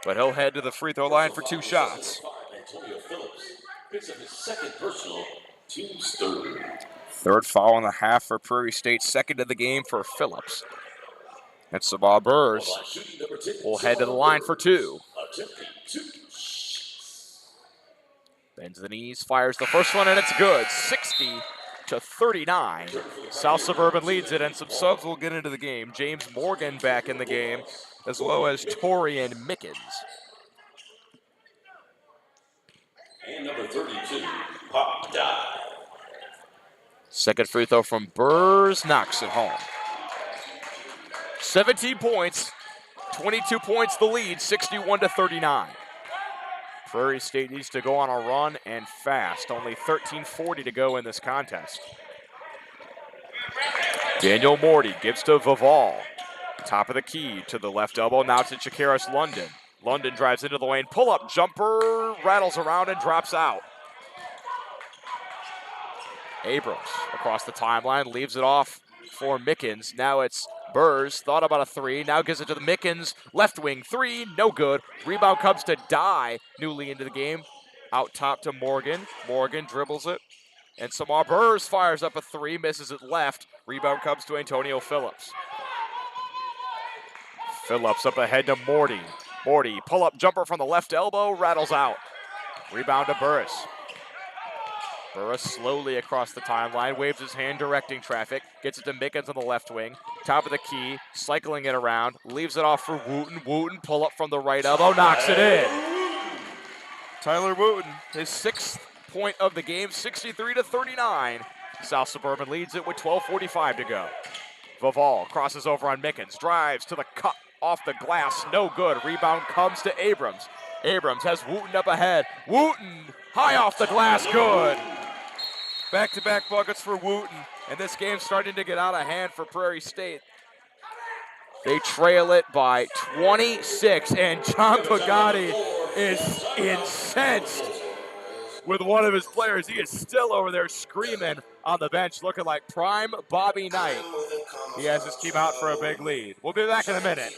but he'll head to the free throw line for 2 shots. Antonio Phillips picks up his second personal, team's third. Third foul in the half for Prairie State. Second of the game for Phillips. And Sabah Burrs will head to the line for 2. Bends the knees, fires the first one, and it's good. 60-39. South Suburban leads it, and some subs will get into the game. James Morgan back in the game, as well as Torian Mickens. And number 32, Pop Die. Second free throw from Burrs, knocks it home. 17 points, 22 points the lead, 61-39. Prairie State needs to go on a run and fast. Only 13:40 to go in this contest. Daniel Morty gives to Vival. Top of the key to the left elbow. Now to Chikaris London. London drives into the lane. Pull-up jumper, rattles around and drops out. Abrams across the timeline, leaves it off for Mickens. Now it's Burrs, thought about a 3, now gives it to the Mickens. Left wing 3, no good. Rebound comes to Dye, newly into the game. Out top to Morgan. Morgan dribbles it. And Samar Burrs fires up a 3, misses it left. Rebound comes to Antonio Phillips. Phillips up ahead to Morty. Morty, pull-up jumper from the left elbow, rattles out. Rebound to Burris. Burris slowly across the timeline, waves his hand directing traffic, gets it to Mickens on the left wing, top of the key, cycling it around, leaves it off for Wooten. Wooten, pull up from the right elbow, knocks it in. Tyler Wooten, his 6th point of the game, 63-39. South Suburban leads it with 12:45 to go. Vavall crosses over on Mickens, drives to the cup, off the glass, no good. Rebound comes to Abrams. Abrams has Wooten up ahead. Wooten, high off the glass, good. Back-to-back buckets for Wooten, and this game's starting to get out of hand for Prairie State. They trail it by 26, and John Pagani is incensed with one of his players. He is still over there screaming on the bench, looking like prime Bobby Knight. He has his team out for a big lead. We'll be back in a minute.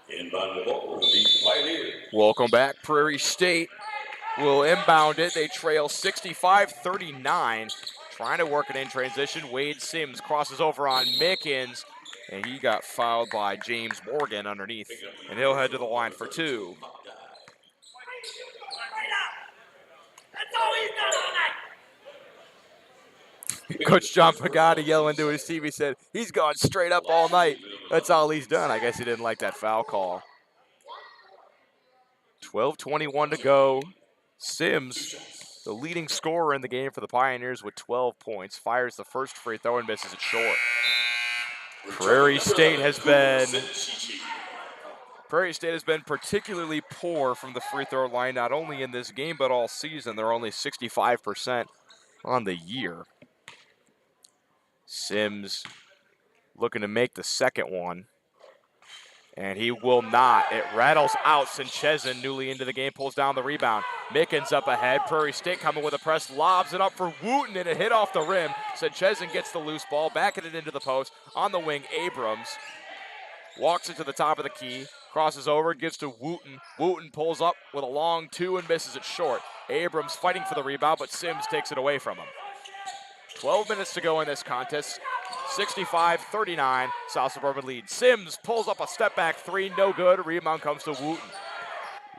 Inbound the ball, the Pioneers. Welcome back. Prairie State will inbound it. They trail 65-39. Trying to work it in transition. Wade Sims crosses over on Mickens, and he got fouled by James Morgan underneath, and he'll head to the line for two. Coach John Pagani yelling to his team. He said, he's gone straight up all night. That's all he's done. I guess he didn't like that foul call. 12:21 to go. Sims, the leading scorer in the game for the Pioneers with 12 points, fires the first free throw and misses it short. Prairie State has been particularly poor from the free throw line, not only in this game but all season. They're only 65% on the year. Sims looking to make the second one, and he will not. It rattles out. Sanchezin, newly into the game, pulls down the rebound. Mickens up ahead. Prairie State coming with a press, lobs it up for Wooten, and it hit off the rim. Sanchezin gets the loose ball, backing it into the post. On the wing, Abrams walks it to the top of the key, crosses over, gives to Wooten. Wooten pulls up with a long two and misses it short. Abrams fighting for the rebound, but Sims takes it away from him. 12 minutes to go in this contest. 65-39, South Suburban lead. Sims pulls up a step-back three, no good. Rebound comes to Wooten.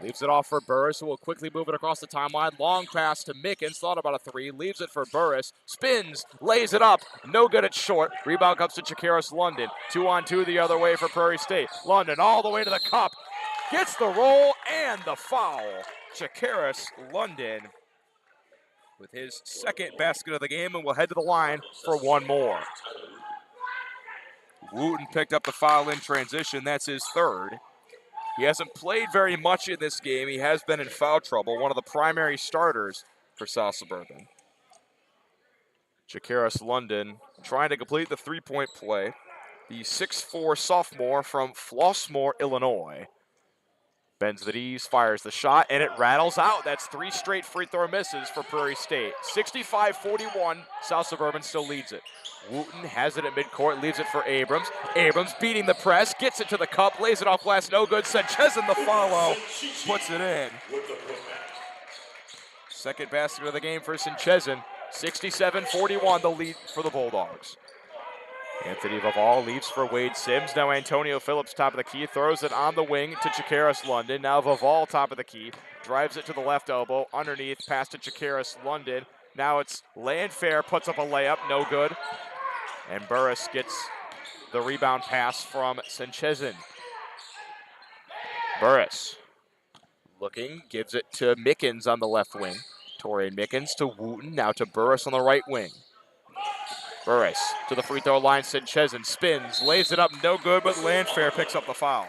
Leaves it off for Burris, who will quickly move it across the timeline. Long pass to Mickens, thought about a three, leaves it for Burris. Spins, lays it up, no good, it's short. Rebound comes to Chakeris London. 2-on-2 the other way for Prairie State. London all the way to the cup, gets the roll and the foul. Chakeris London with his second basket of the game, and will head to the line for one more. Wooten picked up the foul in transition. That's his third. He hasn't played very much in this game. He has been in foul trouble, one of the primary starters for South Suburban. Chakeris London trying to complete the three-point play. The 6'4 sophomore from Flossmoor, Illinois. Bends the knees, fires the shot, and it rattles out. That's three straight free throw misses for Prairie State. 65-41, South Suburban still leads it. Wooten has it at midcourt, leaves it for Abrams. Abrams beating the press, gets it to the cup, lays it off glass, no good. Sanchezin the follow, puts it in. Second basket of the game for Sanchezin. 67-41, the lead for the Bulldogs. Anthony Vavall leaves for Wade Sims. Now Antonio Phillips, top of the key, throws it on the wing to Chakeris London. Now Vavall, top of the key, drives it to the left elbow, underneath, pass to Chakeris London. Now it's Landfair, puts up a layup, no good. And Burris gets the rebound pass from Sanchezin. Burris looking, gives it to Mickens on the left wing. Torian Mickens to Wooten, now to Burris on the right wing. Burris to the free throw line. Sinchezin spins, lays it up, no good, but Landfair picks up the foul.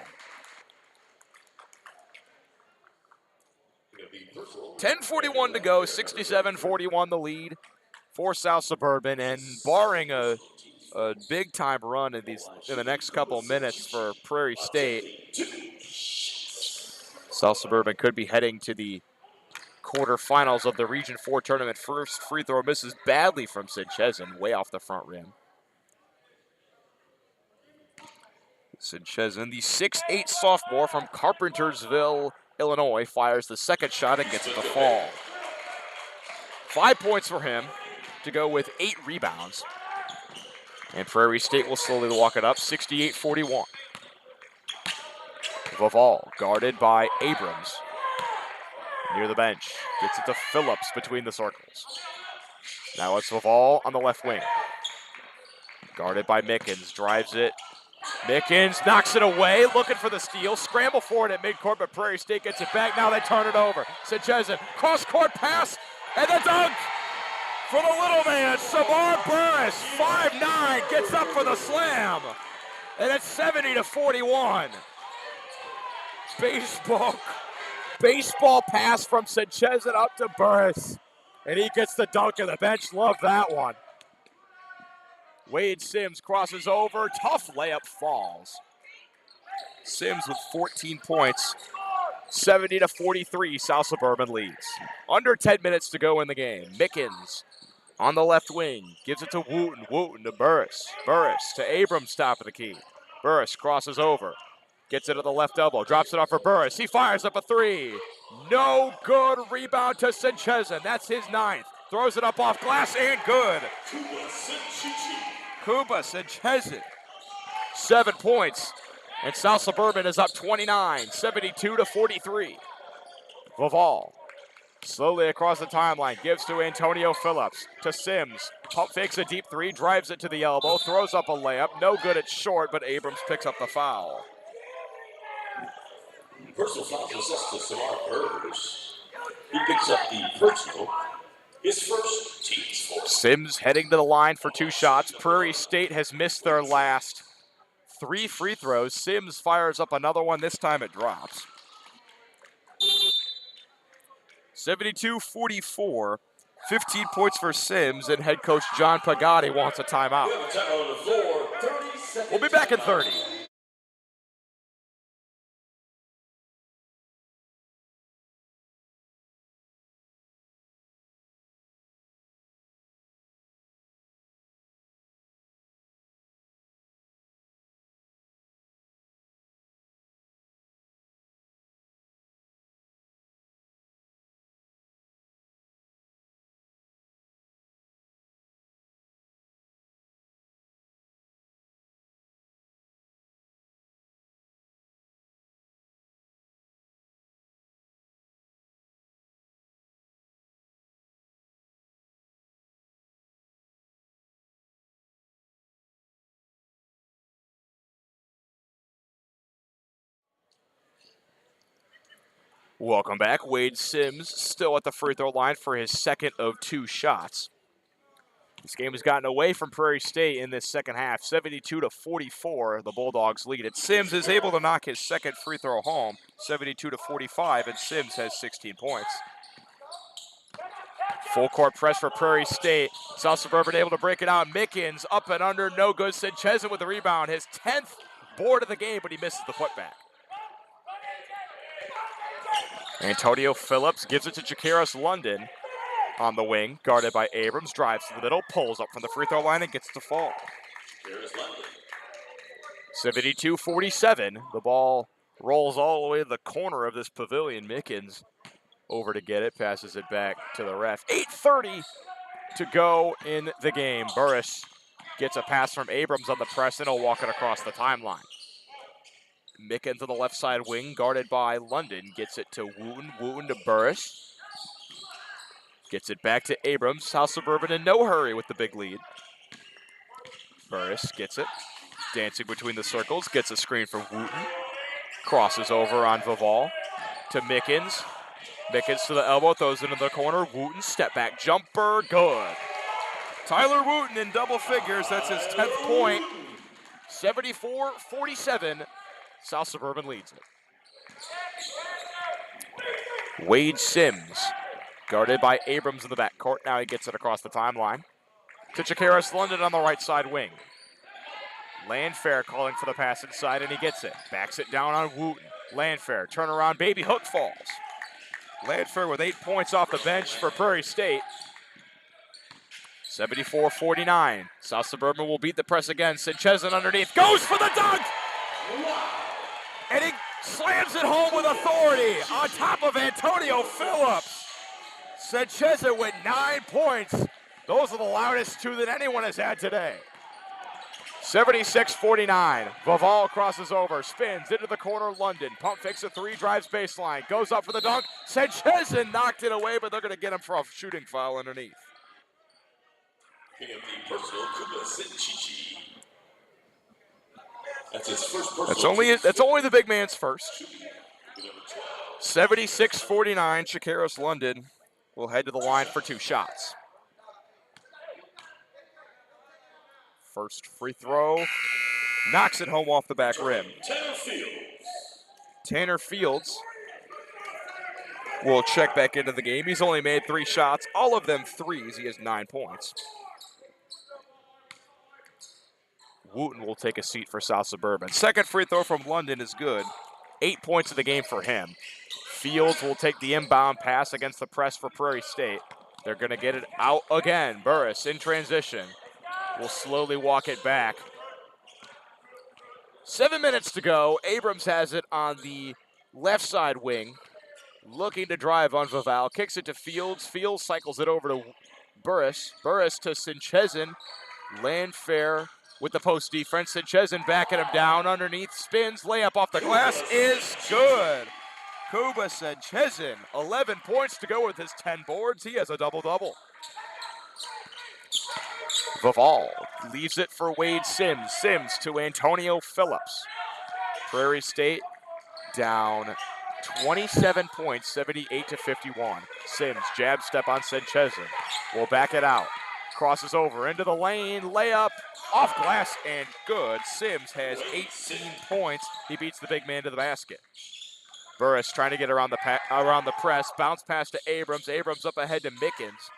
10:41 to go, 67-41 the lead for South Suburban, and barring a big-time run in the next couple minutes for Prairie State, South Suburban could be heading to the quarterfinals of the Region 4 tournament. First free throw misses badly from Sinchezin, way off the front rim. Sinchezin, the 6'8 sophomore from Carpentersville, Illinois, fires the second shot and gets it to fall. 5 points for him to go with 8 rebounds. And Prairie State will slowly walk it up, 68-41. Vaval, guarded by Abrams. Near the bench, gets it to Phillips between the circles. Now it's Vaval on the left wing. Guarded by Mickens, drives it. Mickens knocks it away, looking for the steal. Scramble for it at midcourt, but Prairie State gets it back. Now they turn it over. Sinchezin, cross-court pass, and the dunk for the little man, Samar Burris, 5'9", gets up for the slam. And it's 70-41. Baseball pass from Sinchezin up to Burris. And he gets the dunk, and the bench loved that one. Wade Sims crosses over, tough layup falls. Sims with 14 points, 70-43, South Suburban leads. Under 10 minutes to go in the game. Mickens on the left wing, gives it to Wooten, Wooten to Burris. Burris to Abrams, top of the key. Burris crosses over, gets it at the left elbow, drops it off for Burris. He fires up a three. No good, rebound to Sinchezin. That's his 9th. Throws it up off glass and good. Kuba Sinchezin, 7 points. And South Suburban is up 29, 72-43. Vaval slowly across the timeline, gives to Antonio Phillips, to Sims. Pump fakes a deep three, drives it to the elbow, throws up a layup. No good, it's short, but Abrams picks up the foul. Personal foul assist to Samar Burris. He picks up the personal. His first, team's fourth. Sims heading to the line for 2 shots. Prairie State has missed their last 3 free throws. Sims fires up another one. This time it drops. 72-44. 15 points for Sims, and head coach John Pagatti wants a timeout. We'll be back in 30. Welcome back. Wade Sims still at the free throw line for his second of 2 shots. This game has gotten away from Prairie State in this second half. 72-44, the Bulldogs lead it. Sims is able to knock his second free throw home, 72-45, and Sims has 16 points. Full court press for Prairie State. South Suburban able to break it out. Mickens up and under, no good. Sinchezin with the rebound, his 10th board of the game, but he misses the putback. Antonio Phillips gives it to Jacaris London on the wing, guarded by Abrams, drives to the middle, pulls up from the free throw line and gets to fall. 72-47, the ball rolls all the way to the corner of this pavilion. Mickens over to get it, passes it back to the ref. 8:30 to go in the game. Burris gets a pass from Abrams on the press and he'll walk it across the timeline. Mickens on the left side wing, guarded by London, gets it to Wooten, Wooten to Burris. Gets it back to Abrams. South Suburban in no hurry with the big lead. Burris gets it, dancing between the circles, gets a screen for Wooten. Crosses over on Vaval to Mickens. Mickens to the elbow, throws it into the corner. Wooten, step back jumper, good. Tyler Wooten in double figures. That's his 10th point. 74-47. South Suburban leads it. Wade Sims, guarded by Abrams in the backcourt. Now he gets it across the timeline to Chakaris London on the right side wing. Landfair calling for the pass inside, and he gets it. Backs it down on Wooten. Landfair, turnaround, baby hook falls. Landfair with 8 points off the bench for Prairie State. 74-49. South Suburban will beat the press again. Sinchezin underneath, goes for the dunk! And he slams it home with authority on top of Antonio Phillips. Sinchezin with 9 points. Those are the loudest two that anyone has had today. 76-49. Vaval crosses over, spins into the corner. London pump fakes a three, drives baseline, goes up for the dunk. Sinchezin knocked it away, but they're going to get him for a shooting foul underneath. That's his first personal. That's only the big man's first. 76-49. Chakaris London will head to the line for 2 shots. First free throw, knocks it home off the back rim. Tanner Fields will check back into the game. He's only made 3 shots, all of them threes. He has 9 points. Wooten will take a seat for South Suburban. Second free throw from London is good. 8 points of the game for him. Fields will take the inbound pass against the press for Prairie State. They're going to get it out again. Burris in transition will slowly walk it back. 7 minutes to go. Abrams has it on the left side wing. Looking to drive on Vaval. Kicks it to Fields. Fields cycles it over to Burris. Burris to Sinchezin. Landfair with the post defense. Sinchezin backing him down underneath. Spins. Layup off the glass is good. Kuba Sinchezin, 11 points to go with his 10 boards. He has a double-double. Vaval leaves it for Wade Sims. Sims to Antonio Phillips. Prairie State down 27 points, 78-51. Sims, jab step on Sinchezin. Will back it out. Crosses over into the lane. Layup off glass and good. Sims has 18 points. He beats the big man to the basket. Burris trying to get around the press. Bounce pass to Abrams. Abrams up ahead to Mickens.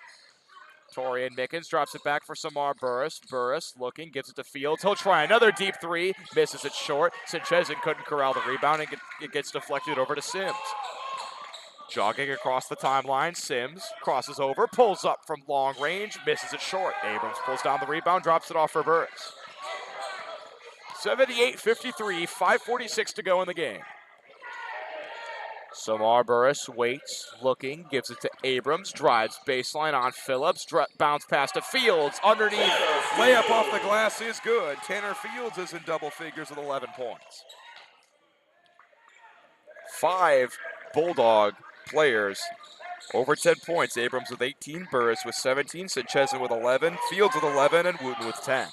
Torian Mickens drops it back for Samar Burris. Burris looking, gives it to Fields. He'll try another deep three. Misses it short. Sinchezin couldn't corral the rebound, and it gets deflected over to Sims. Jogging across the timeline, Sims crosses over, pulls up from long range, misses it short. Abrams pulls down the rebound, drops it off for Burris. 78-53, 5:46 to go in the game. Samar Burris waits, looking, gives it to Abrams, drives baseline on Phillips, bounce pass to Fields, underneath, layup off the glass is good. Tanner Fields is in double figures with 11 points. 5 Bulldog players over 10 points. Abrams with 18, Burris with 17, Sinchezin with 11, Fields with 11, and Wooten with 10.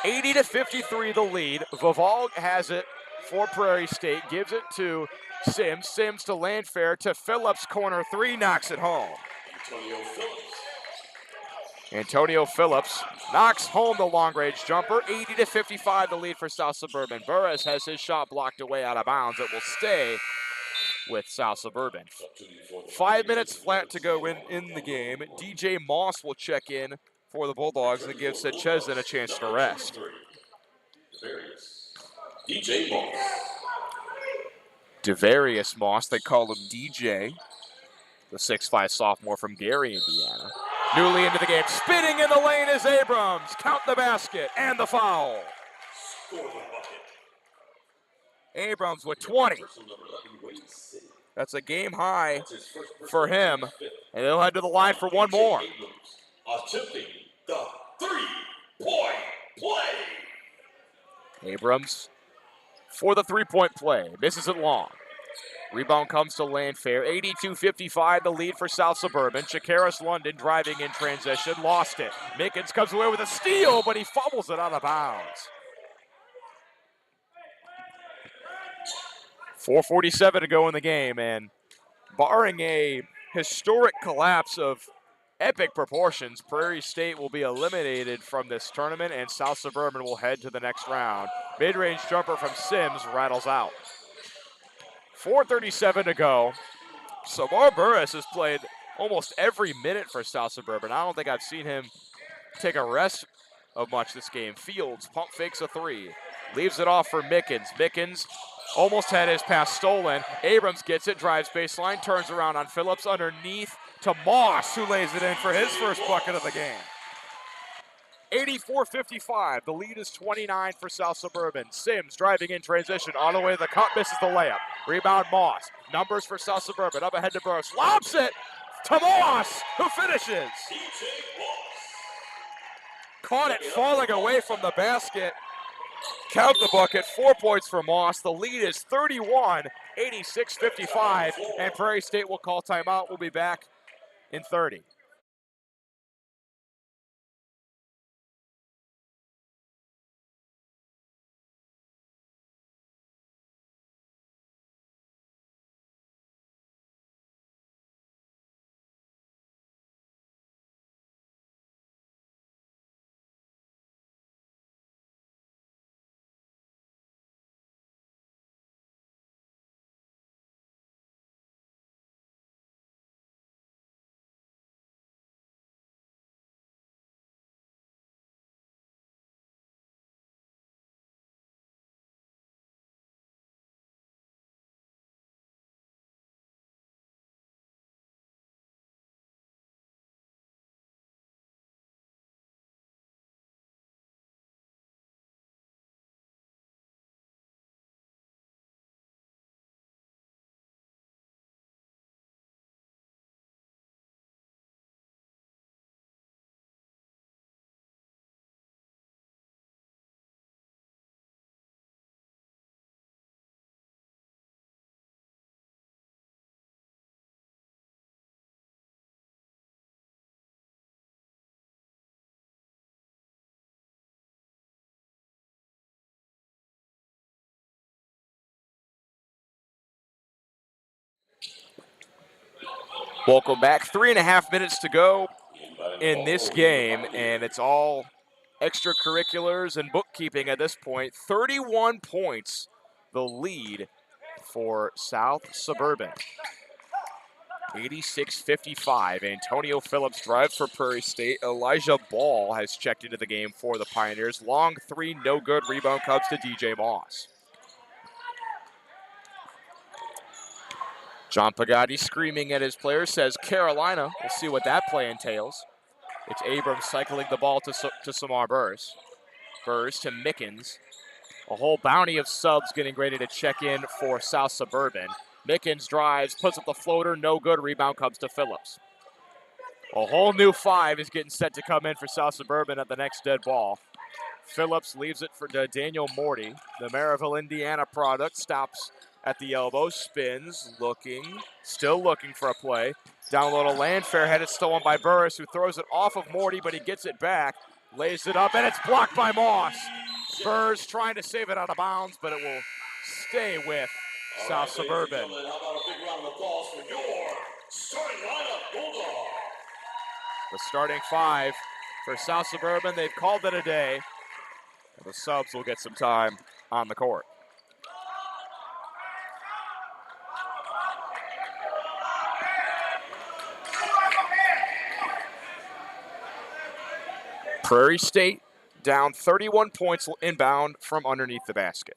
80-53 the lead. Vaval has it for Prairie State, gives it to Sims. Sims to Landfair to Phillips, corner three, knocks it home. Antonio Phillips knocks home the long-range jumper. 80-55 the lead for South Suburban. Burris has his shot blocked away out of bounds. It will stay with South Suburban. 5 minutes flat to go in the game. DJ Moss will check in for the Bulldogs and give Sinchezin a chance to rest. DJ Moss. Devarius Moss, they call him DJ, the 6'5 sophomore from Gary, Indiana. Newly into the game, spinning in the lane is Abrams. Count the basket and the foul. Abrams with 20. That's a game high for him, and he'll head to the line for one more. Attempting the three-point play. Abrams for the three-point play. Misses it long. Rebound comes to Landfair. 82-55 the lead for South Suburban. Chakaris London driving in transition. Lost it. Mickens comes away with a steal, but he fumbles it out of bounds. 4:47 to go in the game, and barring a historic collapse of epic proportions. Prairie State will be eliminated from this tournament, and South Suburban will head to the next round. Mid-range jumper from Sims rattles out. 4:37 to go. Samar Burris has played almost every minute for South Suburban. I don't think I've seen him take a rest of much this game. Fields pump fakes a three. Leaves it off for Mickens. Mickens almost had his pass stolen. Abrams gets it, drives baseline, turns around on Phillips underneath to Moss, who lays it in for his first bucket of the game. 84-55. The lead is 29 for South Suburban. Sims driving in transition. On the way to the cup, misses the layup. Rebound Moss. Numbers for South Suburban. Up ahead to Burris. Lobs it to Moss, who finishes. Caught it falling away from the basket. Count the bucket. 4 points for Moss. The lead is 31, 86-55. And Prairie State will call timeout. We'll be back in 30. Welcome back. 3.5 minutes to go in this game, and it's all extracurriculars and bookkeeping at this point. 31 points, the lead for South Suburban. 86-55. Antonio Phillips drives for Prairie State. Elijah Ball has checked into the game for the Pioneers. Long three, no good. Rebound comes to DJ Moss. John Pagatti screaming at his players, says Carolina. We'll see what that play entails. It's Abrams cycling the ball to Samar Burris. Burris to Mickens. A whole bounty of subs getting ready to check in for South Suburban. Mickens drives, puts up the floater, no good. Rebound comes to Phillips. A whole new five is getting set to come in for South Suburban at the next dead ball. Phillips leaves it for Daniel Morty. The Maryville, Indiana product stops at the elbow, spins, still looking for a play. Down low to Landfair, headed stolen by Burris, who throws it off of Morty, but he gets it back, lays it up, and it's blocked by Moss. Burris trying to save it out of bounds, but it will stay with South Suburban. How about a big round of applause for your starting lineup, Bulldog? The starting five for South Suburban, they've called it a day. The subs will get some time on the court. Prairie State down 31 points inbound from underneath the basket.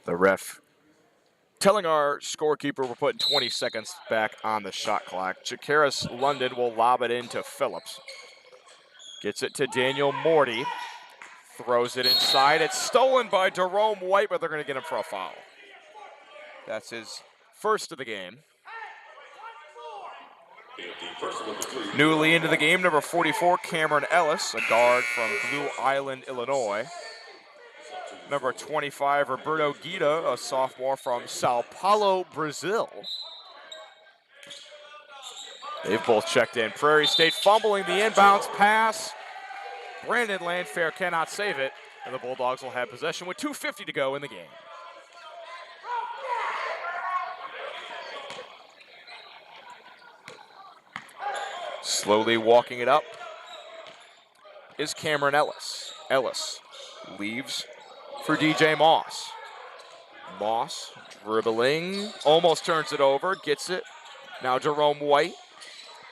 The ref telling our scorekeeper we're putting 20 seconds back on the shot clock. Jakaris London will lob it into Phillips. Gets it to Daniel Morty. Throws it inside. It's stolen by Jerome White, but they're going to get him for a foul. That's his first of the game. Newly into the game, number 44, Cameron Ellis, a guard from Blue Island, Illinois. Number 25, Roberto Guida, a sophomore from Sao Paulo, Brazil. They've both checked in. Prairie State fumbling the inbounds pass. Brandon Landfair cannot save it, and the Bulldogs will have possession with 2:50 to go in the game. Slowly walking it up is Cameron Ellis. Ellis leaves for DJ Moss. Moss dribbling, almost turns it over, gets it. Now Jerome White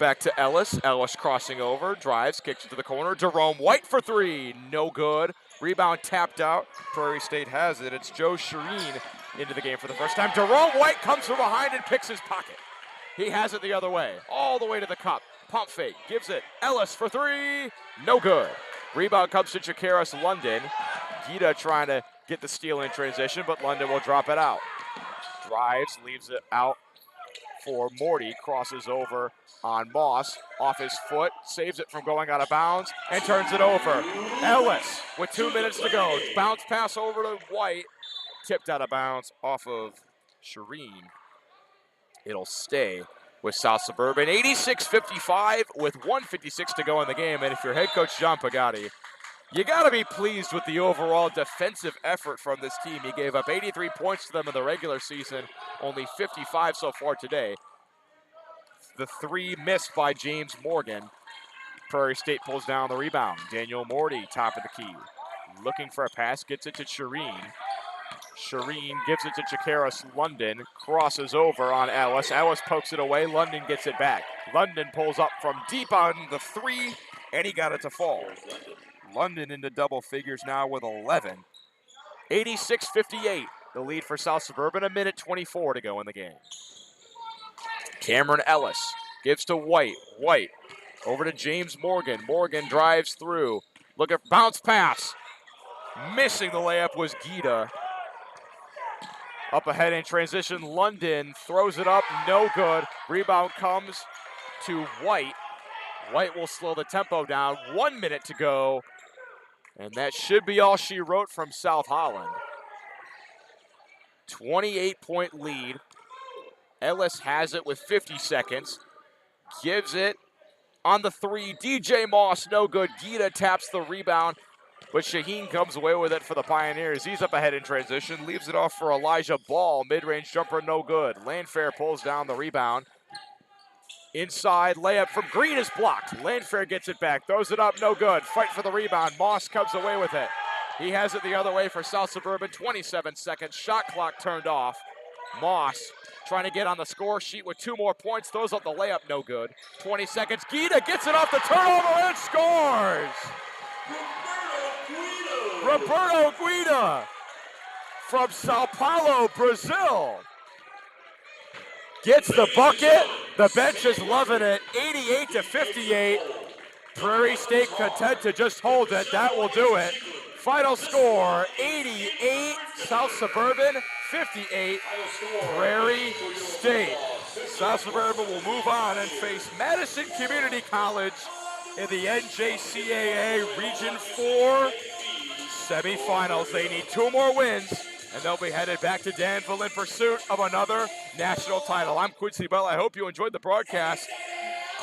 back to Ellis. Ellis crossing over, drives, kicks it to the corner. Jerome White for three, no good. Rebound tapped out. Prairie State has it. It's Joe Shireen into the game for the first time. Jerome White comes from behind and picks his pocket. He has it the other way, all the way to the cup. Pump fake, gives it. Ellis for three, no good. Rebound comes to Jakaris London. Gita trying to get the steal in transition, but London will drop it out. Drives, leaves it out for Morty, crosses over on Moss, off his foot, saves it from going out of bounds, and turns it over. Ellis with 2 minutes to go. Bounce pass over to White, tipped out of bounds off of Shireen. It'll stay with South Suburban. 86-55 with 1:56 to go in the game. And if you're head coach John Pagani, you got to be pleased with the overall defensive effort from this team. He gave up 83 points to them in the regular season, only 55 so far today. The three missed by James Morgan. Prairie State pulls down the rebound. Daniel Morty, top of the key. Looking for a pass, gets it to Shireen. Shireen gives it to Jakaris London, crosses over on Ellis. Ellis pokes it away, London gets it back. London pulls up from deep on the three, and he got it to fall. London into double figures now with 11. 86-58, the lead for South Suburban, 1:24 to go in the game. Cameron Ellis gives to White. White over to James Morgan. Morgan drives through. Look at bounce pass. Missing the layup was Gita. Up ahead in transition, London throws it up, no good. Rebound comes to White. White will slow the tempo down. 1 minute to go. And that should be all she wrote from South Holland. 28-point lead. Ellis has it with 50 seconds. Gives it on the three. DJ Moss, no good. Gita taps the rebound. But Shaheen comes away with it for the Pioneers. He's up ahead in transition. Leaves it off for Elijah Ball. Mid-range jumper, no good. Landfair pulls down the rebound. Inside layup from Green is blocked. Landfair gets it back. Throws it up, no good. Fight for the rebound. Moss comes away with it. He has it the other way for South Suburban. 27 seconds. Shot clock turned off. Moss trying to get on the score sheet with 2 more points. Throws up the layup, no good. 20 seconds. Gita gets it off the turnover and scores! Roberto Guida from Sao Paulo, Brazil. Gets the bucket. The bench is loving it. 88-58. Prairie State content to just hold it. That will do it. Final score, 88 South Suburban, 58 Prairie State. South Suburban will move on and face Madison Community College in the NJCAA Region 4 semifinals. They need 2 more wins, and they'll be headed back to Danville in pursuit of another national title. I'm Quincy Bell. I hope you enjoyed the broadcast.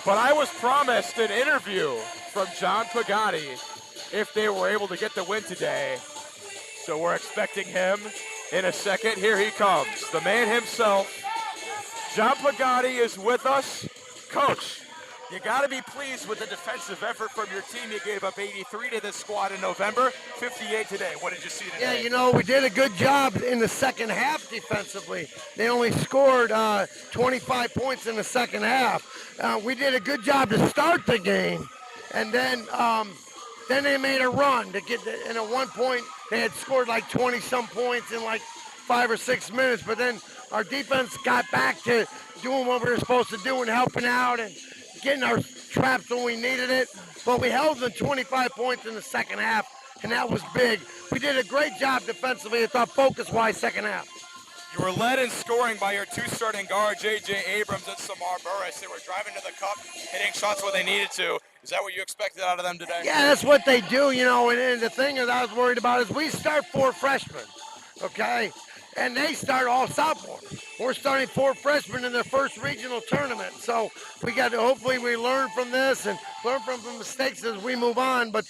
But I was promised an interview from John Pagani if they were able to get the win today. So we're expecting him in a second. Here he comes, the man himself. John Pagani is with us. Coach, you got to be pleased with the defensive effort from your team. You gave up 83 to this squad in November, 58 today. What did you see today? Yeah, you know, we did a good job in the second half defensively. They only scored 25 points in the second half. We did a good job to start the game, and then they made a run to get and at one point they had scored like 20-some points in like 5 or 6 minutes, but then our defense got back to doing what we were supposed to do and helping out and getting our traps when we needed it. But we held them 25 points in the second half, and that was big. We did a great job defensively. I thought focus-wise second half. You were led in scoring by your 2 starting guards, J.J. Abrams and Samar Burris. They were driving to the cup, hitting shots where they needed to. Is that what you expected out of them today? Yeah, that's what they do, you know. And the thing that I was worried about is we start 4 freshmen, okay? And they start all sophomores. We're starting 4 freshmen in their first regional tournament. So we got to, hopefully we learn from this and learn from the mistakes as we move on. But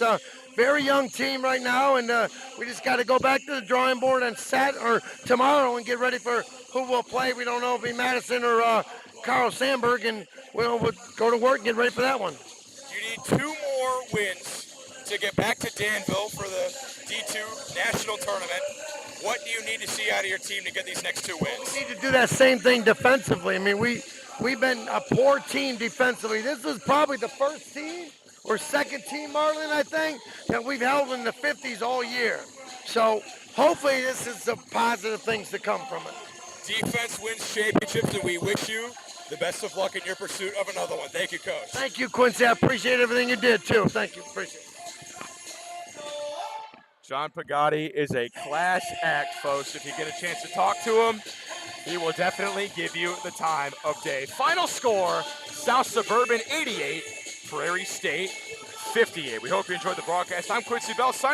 very young team right now, and we just got to go back to the drawing board and tomorrow and get ready for who we'll play. We don't know if it'll be Madison or Carl Sandburg, and we'll go to work and get ready for that one. 2 more wins to get back to Danville for the D2 National Tournament. What do you need to see out of your team to get these next 2 wins? We need to do that same thing defensively. I mean, we've been a poor team defensively. This is probably the first team or second team, Marlon, I think, that we've held in the 50s all year. So hopefully this is some positive things to come from it. Defense wins championships, and we wish you the best of luck in your pursuit of another one. Thank you, Coach. Thank you, Quincy. I appreciate everything you did, too. Thank you. Appreciate it. John Pagani is a class act, folks. If you get a chance to talk to him, he will definitely give you the time of day. Final score, South Suburban 88, Prairie State 58. We hope you enjoyed the broadcast. I'm Quincy Bell signing